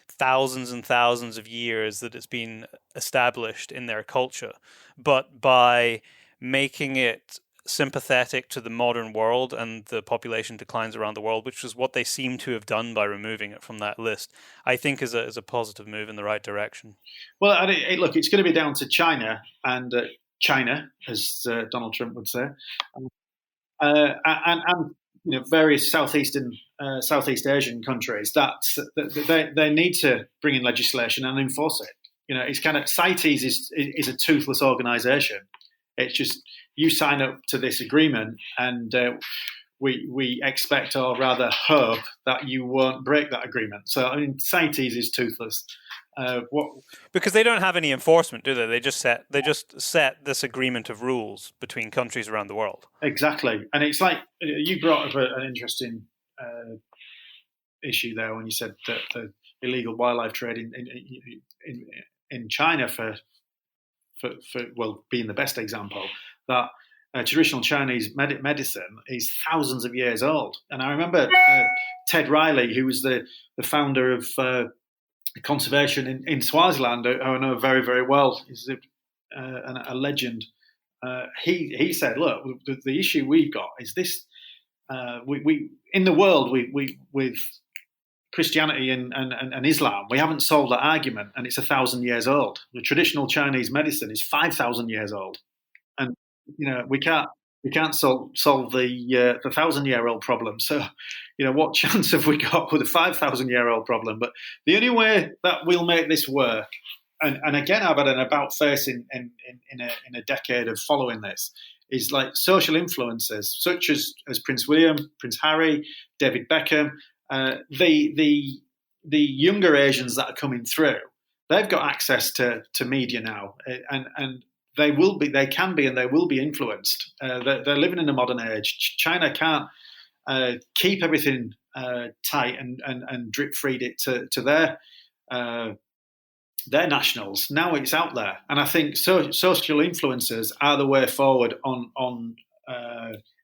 thousands and thousands of years that it's been established in their culture, but by making it sympathetic to the modern world and the population declines around the world, which is what they seem to have done by removing it from that list, I think is a positive move in the right direction. Well, look, it's going to be down to China, and China, as Donald Trump would say, and various Southeast Asian countries that they need to bring in legislation and enforce it. It's kind of, CITES is a toothless organisation. It's just, you sign up to this agreement, and we expect, or rather hope, that you won't break that agreement. So, I mean, CITES is toothless. Because they don't have any enforcement, do they? They just set this agreement of rules between countries around the world. Exactly, and it's like you brought up an interesting issue there when you said that the illegal wildlife trade in China for being the best example, that traditional Chinese medicine is thousands of years old. And I remember Ted Riley, who was the founder of conservation in Swaziland, who I know very, very well. He's a legend. He said, look, the issue we've got is this. We in the world, we with Christianity and Islam, we haven't solved that argument, and it's 1,000 years old. The traditional Chinese medicine is 5,000 years old, and we can't solve the 1,000-year-old problem. So, what chance have we got with a 5,000-year-old problem? But the only way that we'll make this work, and again, I've had an about face in a decade of following this, is like social influences such as Prince William, Prince Harry, David Beckham. The younger Asians that are coming through, they've got access to media now, and they can be, and they will be influenced. They're living in a modern age. China can't keep everything tight and drip feed it to their nationals. Now it's out there, and I think social influencers are the way forward on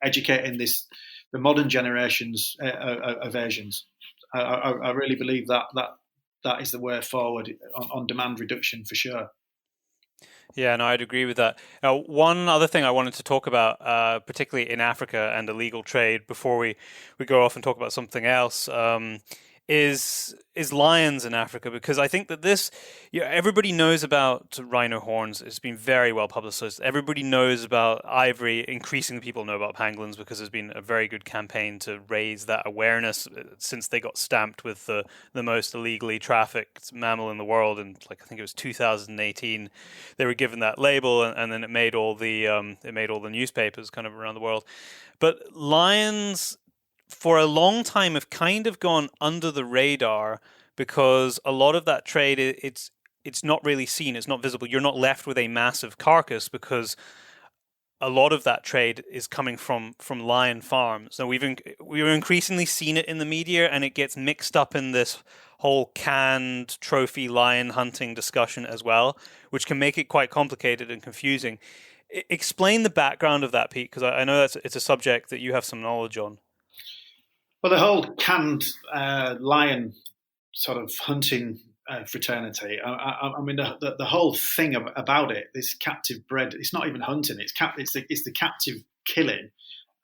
educating the modern generations of Asians. I really believe that is the way forward on demand reduction for sure. Yeah, no, I'd agree with that. Now, one other thing I wanted to talk about, particularly in Africa and illegal trade, before we go off and talk about something else, is lions in Africa, because I think that this, everybody knows about rhino horns. It's been very well publicized. Everybody knows about ivory. Increasingly, people know about pangolins because there's been a very good campaign to raise that awareness since they got stamped with the most illegally trafficked mammal in the world. And I think it was 2018, they were given that label, and then it made all the newspapers kind of around the world. But lions, for a long time, have kind of gone under the radar because a lot of that trade, it's not really seen, it's not visible. You're not left with a massive carcass because a lot of that trade is coming from lion farms. So we've increasingly seen it in the media, and it gets mixed up in this whole canned trophy lion hunting discussion as well, which can make it quite complicated and confusing. Explain the background of that, Pete, because I know it's a subject that you have some knowledge on. Well, the whole canned lion sort of hunting fraternity. I mean, the whole thing about it, this captive bred. It's not even hunting. It's the captive killing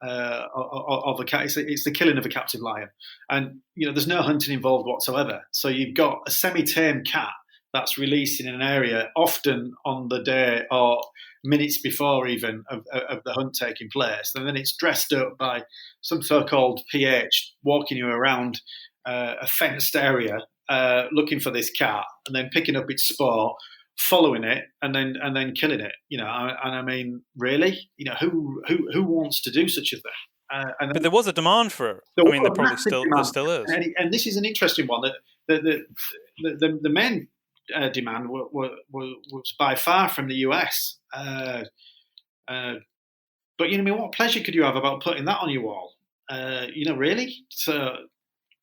of a cat. It's the killing of a captive lion, and there's no hunting involved whatsoever. So you've got a semi-tame cat that's released in an area, often on the day or minutes before even of the hunt taking place. And then it's dressed up by some so-called PH walking you around a fenced area looking for this cat and then picking up its spoor, following it, and then killing it. And I mean, really, who wants to do such a thing? But there was a demand for it. I mean, there still is. And this is an interesting one. That the main demand was by far from the US. But what pleasure could you have about putting that on your wall? Really. So,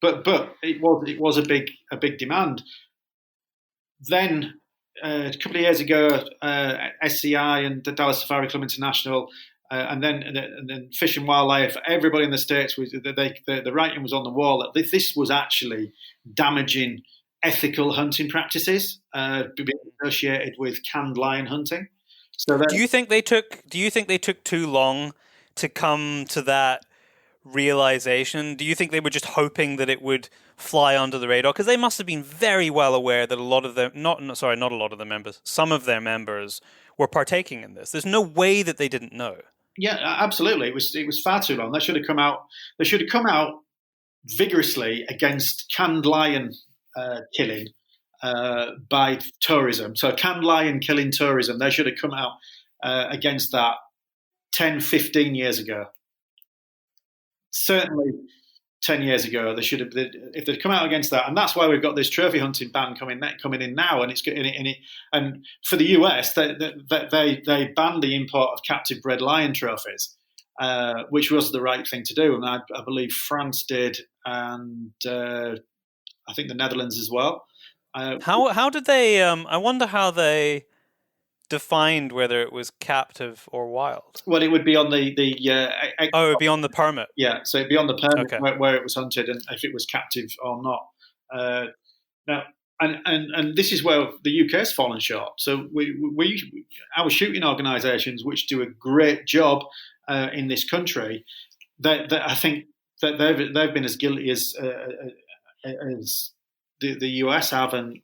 but it was a big demand. Then a couple of years ago, SCI and the Dallas Safari Club International. And then Fish and Wildlife, everybody in the States, the writing was on the wall that this was actually damaging ethical hunting practices being associated with canned lion hunting. So do you think they took too long to come to that realization? Do you think they were just hoping that it would fly under the radar? Because they must have been very well aware that a lot of them, not a lot of the members, some of their members were partaking in this. There's no way that they didn't know. Yeah, absolutely. It was far too long. They should have come out vigorously against canned lion killing by tourism. So canned lion killing tourism, they should have come out against that 10, 15 years ago. Certainly 10 years ago, they should have. If they'd come out against that, and that's why we've got this trophy hunting ban coming in now. And for the US, they banned the import of captive bred lion trophies, which was the right thing to do, and I believe France did, and I think the Netherlands as well. How did they? I wonder how they defined whether it was captive or wild. Well, it would be on the it would be on the permit. Yeah, so it'd be on the permit, okay, where it was hunted and if it was captive or not. Now, and this is where the UK has fallen short. So our shooting organisations, which do a great job in this country, that I think that they've been as guilty as the US have, and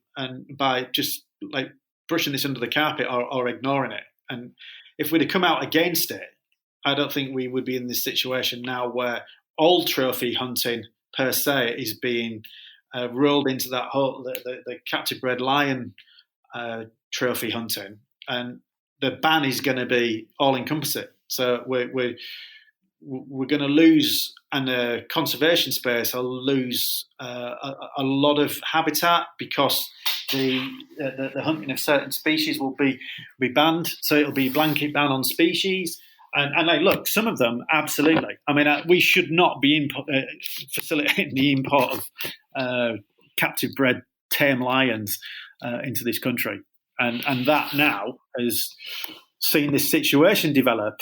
by just like brushing this under the carpet or ignoring it. And if we'd have come out against it, I don't think we would be in this situation now where all trophy hunting per se is being rolled into that whole the captive bred lion trophy hunting, and the ban is going to be all encompassing. So we're going to lose, and the conservation space will lose a lot of habitat because the hunting of certain species will be banned. So it'll be a blanket ban on species. And look, some of them, absolutely. I mean, we should not be facilitating the import of captive bred tame lions into this country. And that now has seen this situation develop,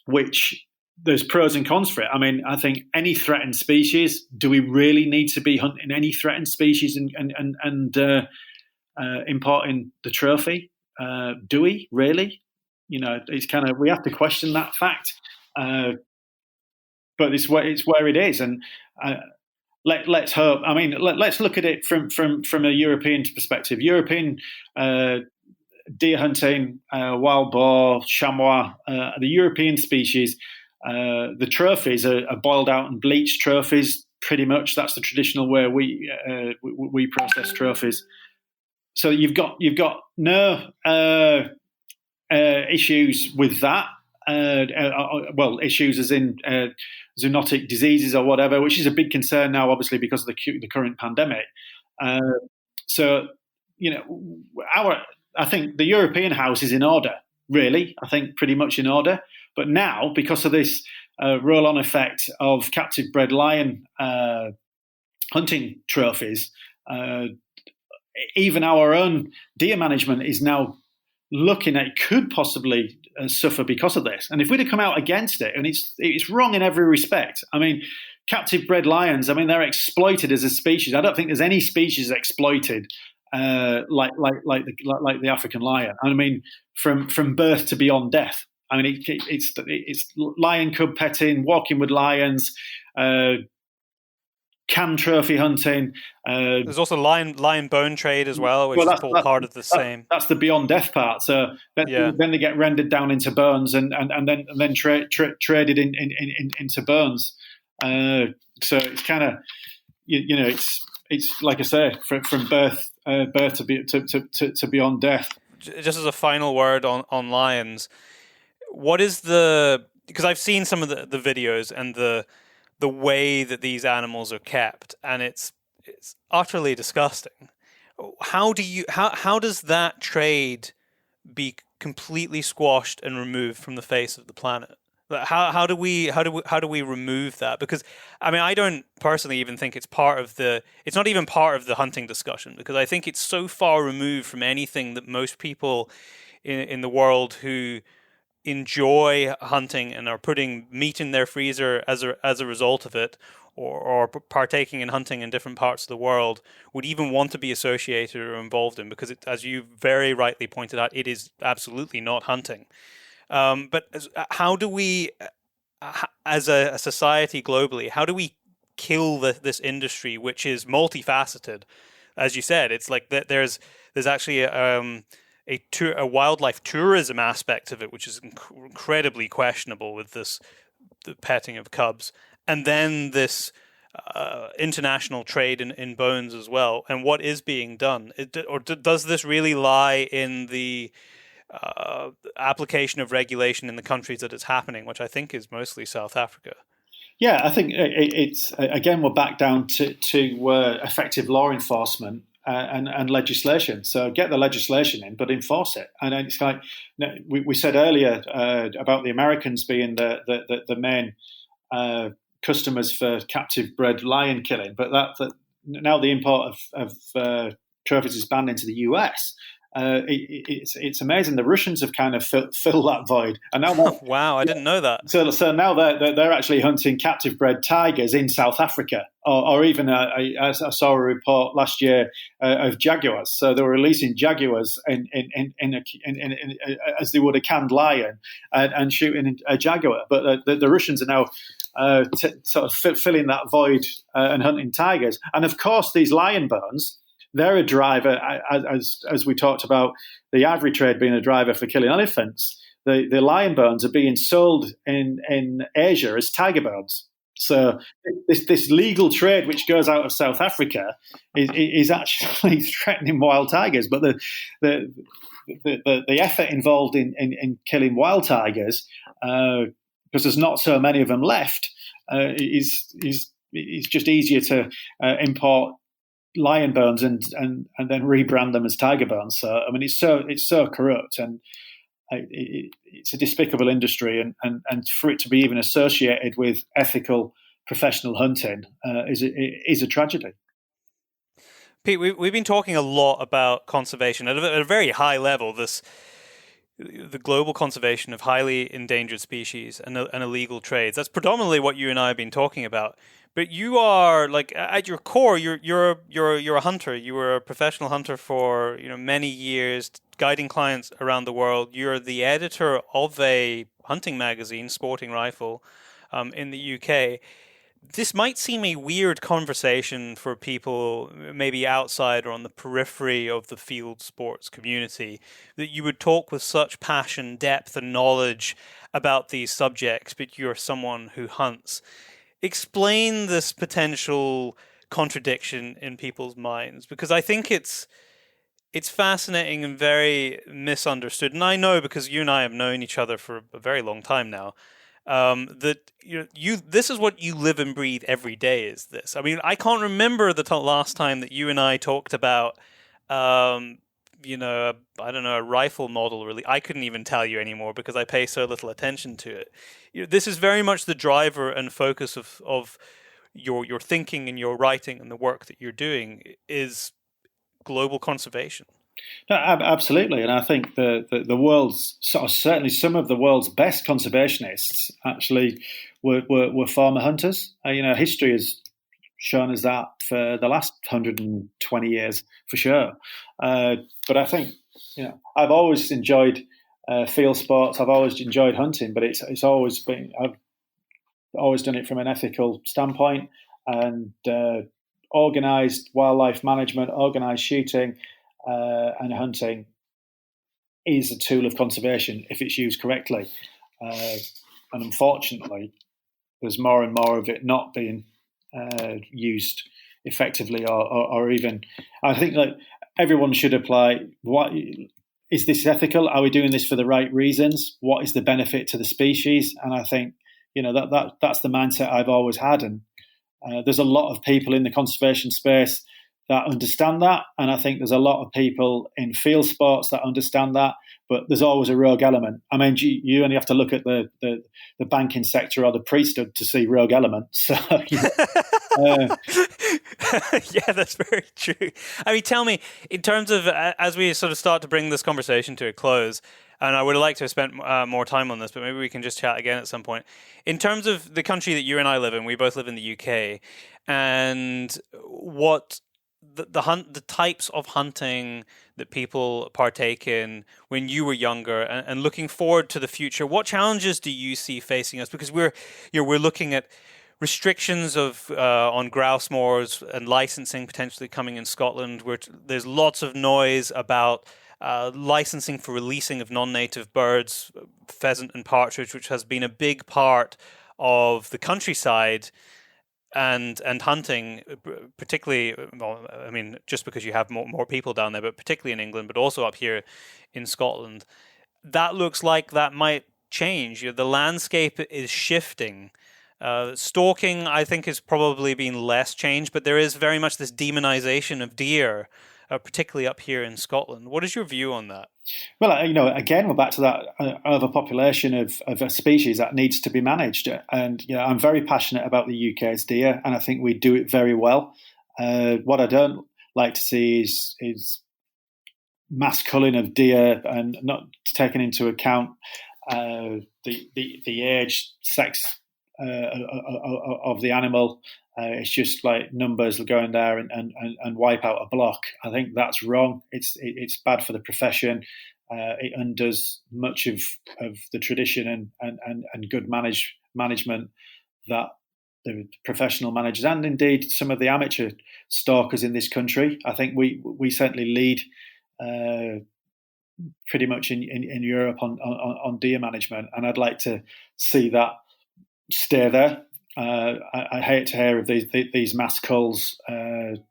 which there's pros and cons for it. I mean, I think any threatened species, do we really need to be hunting any threatened species and importing the trophy? Do we really? It's kind of, we have to question that fact. But it's where it is, and let's hope. I mean, let's look at it from a European perspective. European deer hunting, wild boar, chamois, the European species. The trophies are boiled out and bleached trophies. Pretty much, that's the traditional way we process trophies. So you've got no issues with that. Issues as in zoonotic diseases or whatever, which is a big concern now, obviously, because of the current pandemic. So I think the European house is in order. Really, I think pretty much in order. But now, because of this roll-on effect of captive bred lion hunting trophies, even our own deer management is now looking at it could possibly suffer because of this. And if we'd have come out against it, and it's wrong in every respect. I mean, captive bred lions, I mean, they're exploited as a species. I don't think there's any species exploited like the African lion. I mean, from birth to beyond death. I mean, it's lion cub petting, walking with lions, canned trophy hunting. There's also lion bone trade as well, which is all part of the same. That's the beyond death part. So then they get rendered down into bones and then traded into bones. So it's kind of it's like I say, from birth to beyond death. Just as a final word on lions, what is because I've seen some of the videos and the way that these animals are kept, and it's utterly disgusting. How does that trade be completely squashed and removed from the face of the planet? How do we remove that? Because I mean, I don't personally even think it's not even part of the hunting discussion, because I think it's so far removed from anything that most people in the world who enjoy hunting and are putting meat in their freezer as a result of it, or partaking in hunting in different parts of the world, would even want to be associated or involved in, because as you very rightly pointed out, it is absolutely not hunting. But how do we, as a society globally, how do we kill this industry, which is multifaceted? As you said, it's like there's actually a wildlife tourism aspect of it, which is incredibly questionable with the petting of cubs, and then this international trade in bones as well. And what is being done? Does this really lie in the application of regulation in the countries that it's happening, which I think is mostly South Africa? Yeah, I think it's again, we're back down to effective law enforcement and legislation. So get the legislation in, but enforce it. And it's like we said earlier about the Americans being the main customers for captive bred lion killing, but that now the import of trophies is banned into the US. It's amazing. The Russians have kind of filled that void, and now wow, I didn't know that. So now they're actually hunting captive bred tigers in South Africa, or even I saw a report last year of jaguars. So they were releasing jaguars in as they would a canned lion and shooting a jaguar. But the Russians are now sort of filling that void and hunting tigers, and of course these lion bones. They're a driver, as we talked about the ivory trade being a driver for killing elephants. The lion bones are being sold in Asia as tiger bones. So this legal trade, which goes out of South Africa, is actually threatening wild tigers. But the effort involved in killing wild tigers, because there's not so many of them left, is just easier to import lion bones and then rebrand them as tiger bones. So I mean, it's so corrupt, and it's a despicable industry, and for it to be even associated with ethical professional hunting is a tragedy. Pete, we've been talking a lot about conservation at a very high level. The global conservation of highly endangered species and illegal trades. That's predominantly what you and I have been talking about. But you are, like, at your core, you're a hunter. You were a professional hunter for many years, guiding clients around the world. You're the editor of a hunting magazine, Sporting Rifle, in the UK. This might seem a weird conversation for people maybe outside or on the periphery of the field sports community, that you would talk with such passion, depth, and knowledge about these subjects, but you're someone who hunts. Explain this potential contradiction in people's minds, because I think it's fascinating and very misunderstood. And I know, because you and I have known each other for a very long time now, that this is what you live and breathe every day. Is this? I mean, I can't remember the last time that you and I talked about I don't know, a rifle model, really. I couldn't even tell you anymore because I pay so little attention to it. This is very much the driver and focus of your thinking and your writing and the work that you're doing is global conservation. No, absolutely, and I think the world's certainly some of the world's best conservationists actually were former hunters. History has shown us that for the last 120 years, for sure. But I think I've always enjoyed field sports. I've always enjoyed hunting, but it's always been I've always done it from an ethical standpoint. and organised wildlife management, organised shooting and hunting is a tool of conservation if it's used correctly. And unfortunately, there's more and more of it not being used effectively, or even. I think that everyone should apply. What is this ethical? Are we doing this for the right reasons? What is the benefit to the species? And I think that's the mindset I've always had. And there's a lot of people in the conservation space that understand that, and I think there's a lot of people in field sports that understand that, but there's always a rogue element. I mean, you only have to look at the banking sector or the priesthood to see rogue elements. So, yeah, that's very true. I mean, tell me, in terms of, as we sort of start to bring this conversation to a close, and I would have liked to have spent more time on this, but maybe we can just chat again at some point. In terms of the country that you and I live in, we both live in the UK, and what the types of hunting that people partake in when you were younger, and looking forward to the future, what challenges do you see facing us? Because we're looking at restrictions of on grouse moors and licensing potentially coming in Scotland, where there's lots of noise about licensing for releasing of non-native birds, pheasant and partridge, which has been a big part of the countryside and hunting, particularly, well, I mean, just because you have more people down there, but particularly in England, but also up here in Scotland. That looks like that might change. The landscape is shifting. Stalking, I think, has probably been less changed, but there is very much this demonization of deer, particularly up here in Scotland. What is your view on that? Well, again, we're back to that overpopulation of a species that needs to be managed. And, I'm very passionate about the UK's deer, and I think we do it very well. What I don't like to see is mass culling of deer and not taking into account the age, sex of the animal. It's just like numbers going there and wipe out a block. I think that's wrong. It's bad for the profession. It undoes much of the tradition and good management that the professional managers and indeed some of the amateur stalkers in this country. I think we certainly lead pretty much in Europe on deer management, and I'd like to see that stay there. I hate to hear of these mass culls in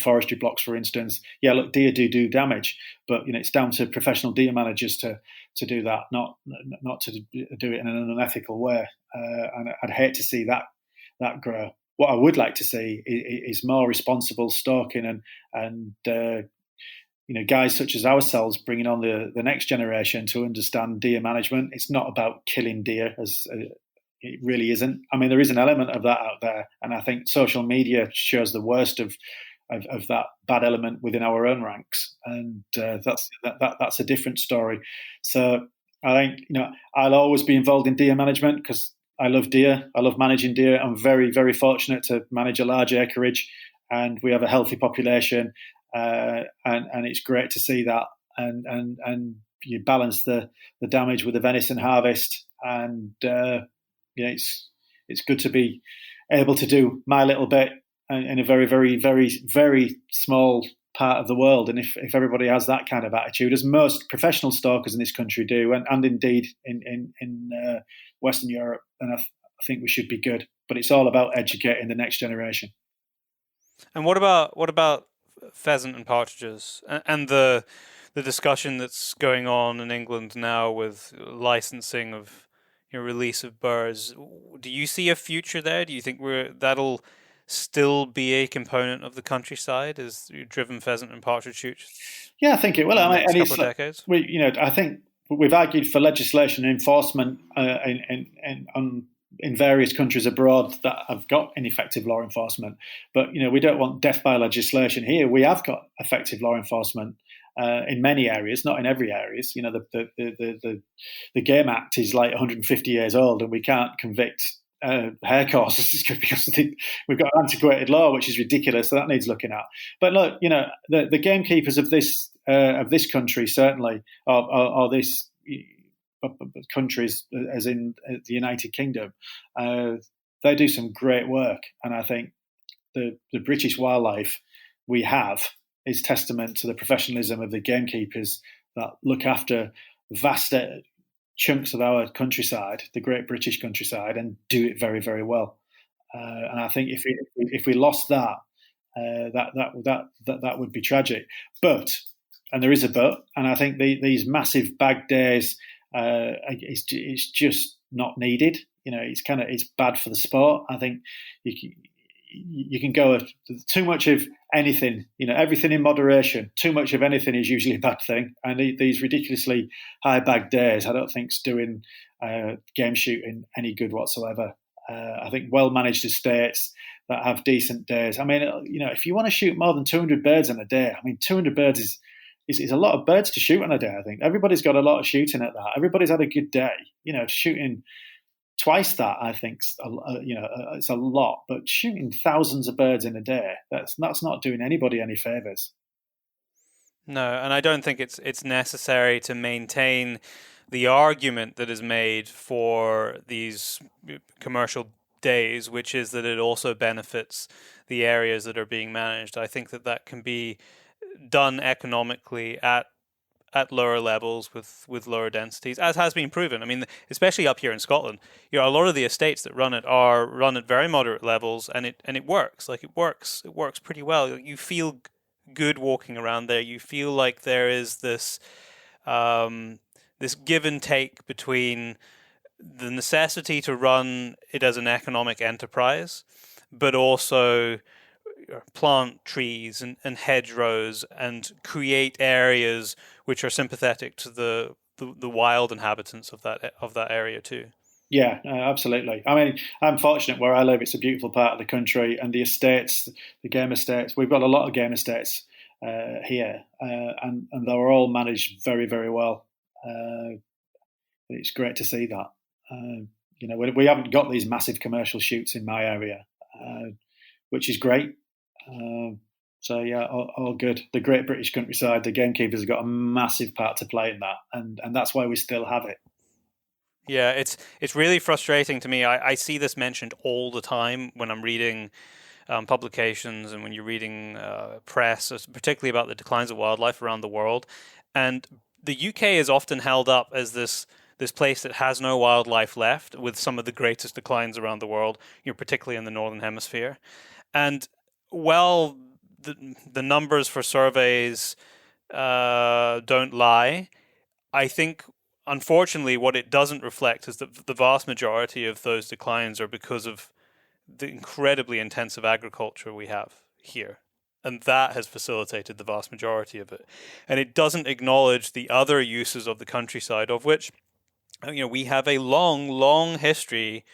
forestry blocks, for instance. Yeah, look, deer do damage, but it's down to professional deer managers to do that, not to do it in an unethical way. And I'd hate to see that grow. What I would like to see is more responsible stalking and guys such as ourselves bringing on the next generation to understand deer management. It's not about killing deer, as it really isn't. I mean, there is an element of that out there, and I think social media shows the worst of that bad element within our own ranks, and that's a different story. So I think I'll always be involved in deer management because I love deer. I love managing deer. I'm very, very fortunate to manage a large acreage, and we have a healthy population, and it's great to see that. And you balance the damage with the venison harvest, and it's good to be able to do my little bit in a very, very, very, very small part of the world. And if everybody has that kind of attitude, as most professional stalkers in this country do, and indeed in Western Europe, then I think we should be good. But it's all about educating the next generation. And what about pheasant and partridges and the discussion that's going on in England now with licensing of release of birds? Do you see a future there? Do you think that'll still be a component of the countryside as driven pheasant and partridge shoots? Yeah, I think it will. In the next couple of decades. I think we've argued for legislation and enforcement in various countries abroad that have got ineffective law enforcement. But we don't want death by legislation here. We have got effective law enforcement in many areas, not in every area. The Game Act is like 150 years old, and we can't convict hare coursers because we've got an antiquated law, which is ridiculous. So that needs looking at. But look, the gamekeepers of this country certainly, or this countries, as in the United Kingdom, they do some great work, and I think the British wildlife we have is testament to the professionalism of the gamekeepers that look after vast chunks of our countryside, the great British countryside, and do it very, very well. And I think if we lost that, that would be tragic. But, and there is a but, and I think these massive bag days, it's just not needed. It's bad for the sport. I think you can go too much of anything, everything in moderation. Too much of anything is usually a bad thing. And these ridiculously high bag days, I don't think it's doing game shooting any good whatsoever. I think well-managed estates that have decent days. I mean, if you want to shoot more than 200 birds in a day, 200 birds is a lot of birds to shoot in a day. I think everybody's got a lot of shooting at that. Everybody's had a good day. Shooting twice that, I think, it's a lot. But shooting thousands of birds in a day, that's not doing anybody any favors. No, and I don't think it's necessary to maintain the argument that is made for these commercial days, which is that it also benefits the areas that are being managed. I think that can be done economically at lower levels with lower densities, as has been proven. I mean, especially up here in Scotland, a lot of the estates that run it are run at very moderate levels, and it works. It works pretty well. You feel good walking around there. You feel like there is this this give and take between the necessity to run it as an economic enterprise, but also plant trees and hedgerows and create areas which are sympathetic to the wild inhabitants of that area too. Yeah, absolutely. I mean, I'm fortunate where I live. It's a beautiful part of the country, and the estates, the game estates, we've got a lot of game estates here, and they're all managed very, very well. It's great to see that. We haven't got these massive commercial shoots in my area, which is great. So yeah, all good. The great British countryside, the gamekeepers have got a massive part to play in that, and that's why we still have it. Yeah, it's really frustrating to me. I see this mentioned all the time when I'm reading publications and when you're reading press, particularly about the declines of wildlife around the world. And the UK is often held up as this place that has no wildlife left, with some of the greatest declines around the world, particularly in the Northern Hemisphere. And well, the numbers for surveys don't lie. I think, unfortunately, what it doesn't reflect is that the vast majority of those declines are because of the incredibly intensive agriculture we have here. And that has facilitated the vast majority of it. And it doesn't acknowledge the other uses of the countryside, of which we have a long, long history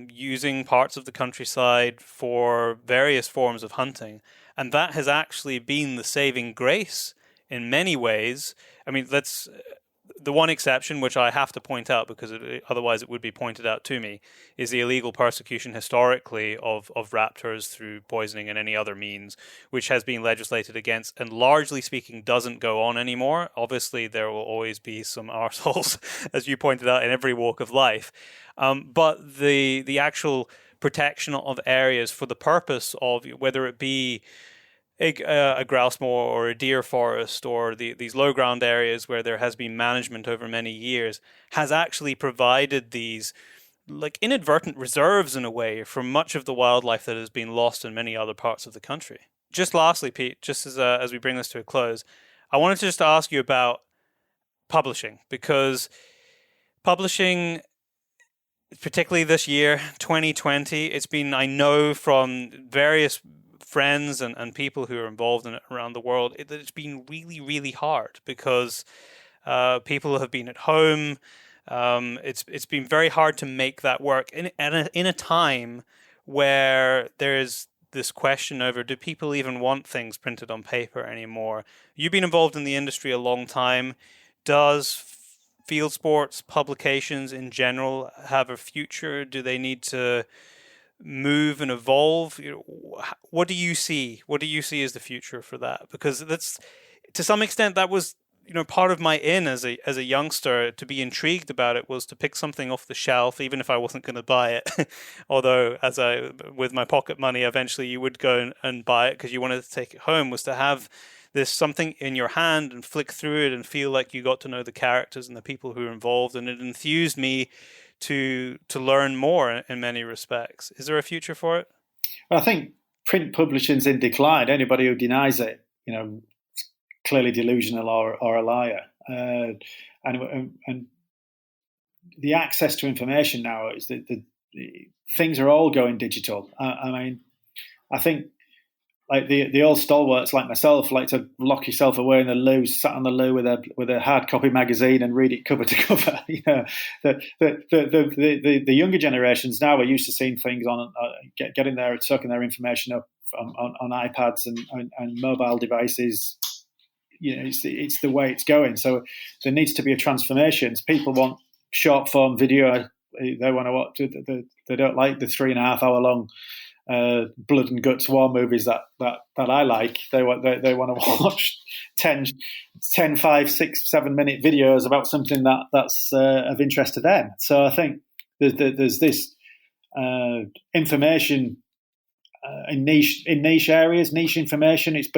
using parts of the countryside for various forms of hunting. And that has actually been the saving grace in many ways. I mean, the one exception, which I have to point out because otherwise it would be pointed out to me, is the illegal persecution historically of raptors through poisoning and any other means, which has been legislated against and largely speaking doesn't go on anymore. Obviously, there will always be some arseholes, as you pointed out, in every walk of life. But the actual protection of areas for the purpose of, whether it be a grouse moor or a deer forest or these low ground areas where there has been management over many years, has actually provided these inadvertent reserves in a way for much of the wildlife that has been lost in many other parts of the country. Just lastly, Pete, just as we bring this to a close, I wanted to just ask you about publishing, because publishing, particularly this year, 2020, it's been, I know from various friends and people who are involved in it around the world, that it's been really, really hard because people have been at home. It's been very hard to make that work in a time where there's this question over, do people even want things printed on paper anymore? You've been involved in the industry a long time. Does field sports publications in general have a future? Do they need to move and evolve? What do you see? What do you see as the future for that? Because that's, to some extent, that was part of my as a youngster to be intrigued about it was to pick something off the shelf, even if I wasn't going to buy it. Although, with my pocket money, eventually you would go and buy it because you wanted to take it home. Was to have this something in your hand and flick through it and feel like you got to know the characters and the people who are involved, and it enthused me to learn more in many respects. Is there a future for it? Well, I think print publishing's in decline. Anybody who denies it, clearly delusional or a liar. And the access to information now is that the things are all going digital. I think like the old stalwarts like myself like to lock yourself away in the loo, sat on the loo with a hard copy magazine and read it cover to cover. The younger generations now are used to seeing things on getting there, soaking their information up on iPads and mobile devices. It's the way it's going. So there needs to be a transformation. People want short form video. They want to watch. They don't like the 3.5 hour long blood and guts war movies that I like. They want to watch 10, 5, 6, 7 minute videos about something that's of interest to them. So I think there's this information in niche areas, niche information. It's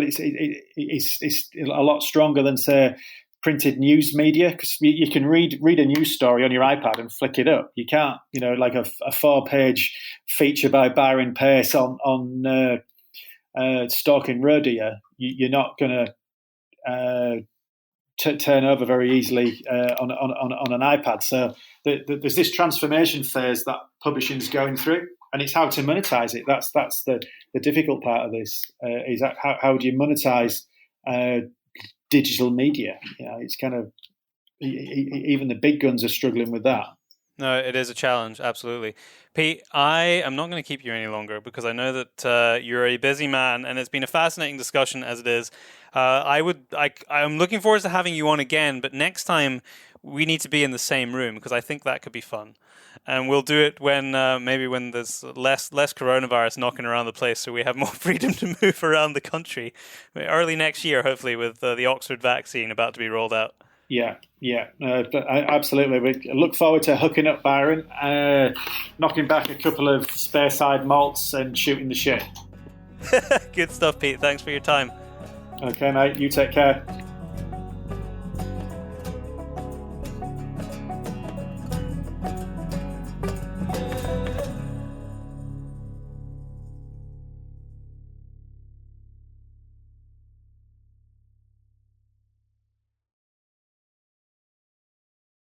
a lot stronger than say printed news media, because you can read a news story on your iPad and flick it up. You can't, like a 4-page feature by Byron Pace on stalking roe deer. You're not going to turn over very easily on an iPad. So there's this transformation phase that publishing's going through, and it's how to monetize it. That's the difficult part of this. Is how do you monetize digital media? It's kind of even the big guns are struggling with that. No, it is a challenge, absolutely. Pete, I am not going to keep you any longer because I know that you're a busy man, and it's been a fascinating discussion as it is. I'm looking forward to having you on again, but next time we need to be in the same room because I think that could be fun. And we'll do it when maybe when there's less coronavirus knocking around the place, so we have more freedom to move around the country. Early next year, hopefully, with the Oxford vaccine about to be rolled out. Yeah, absolutely. We look forward to hooking up Byron, knocking back a couple of Speyside malts and shooting the shit. Good stuff, Pete. Thanks for your time. Okay, mate. You take care.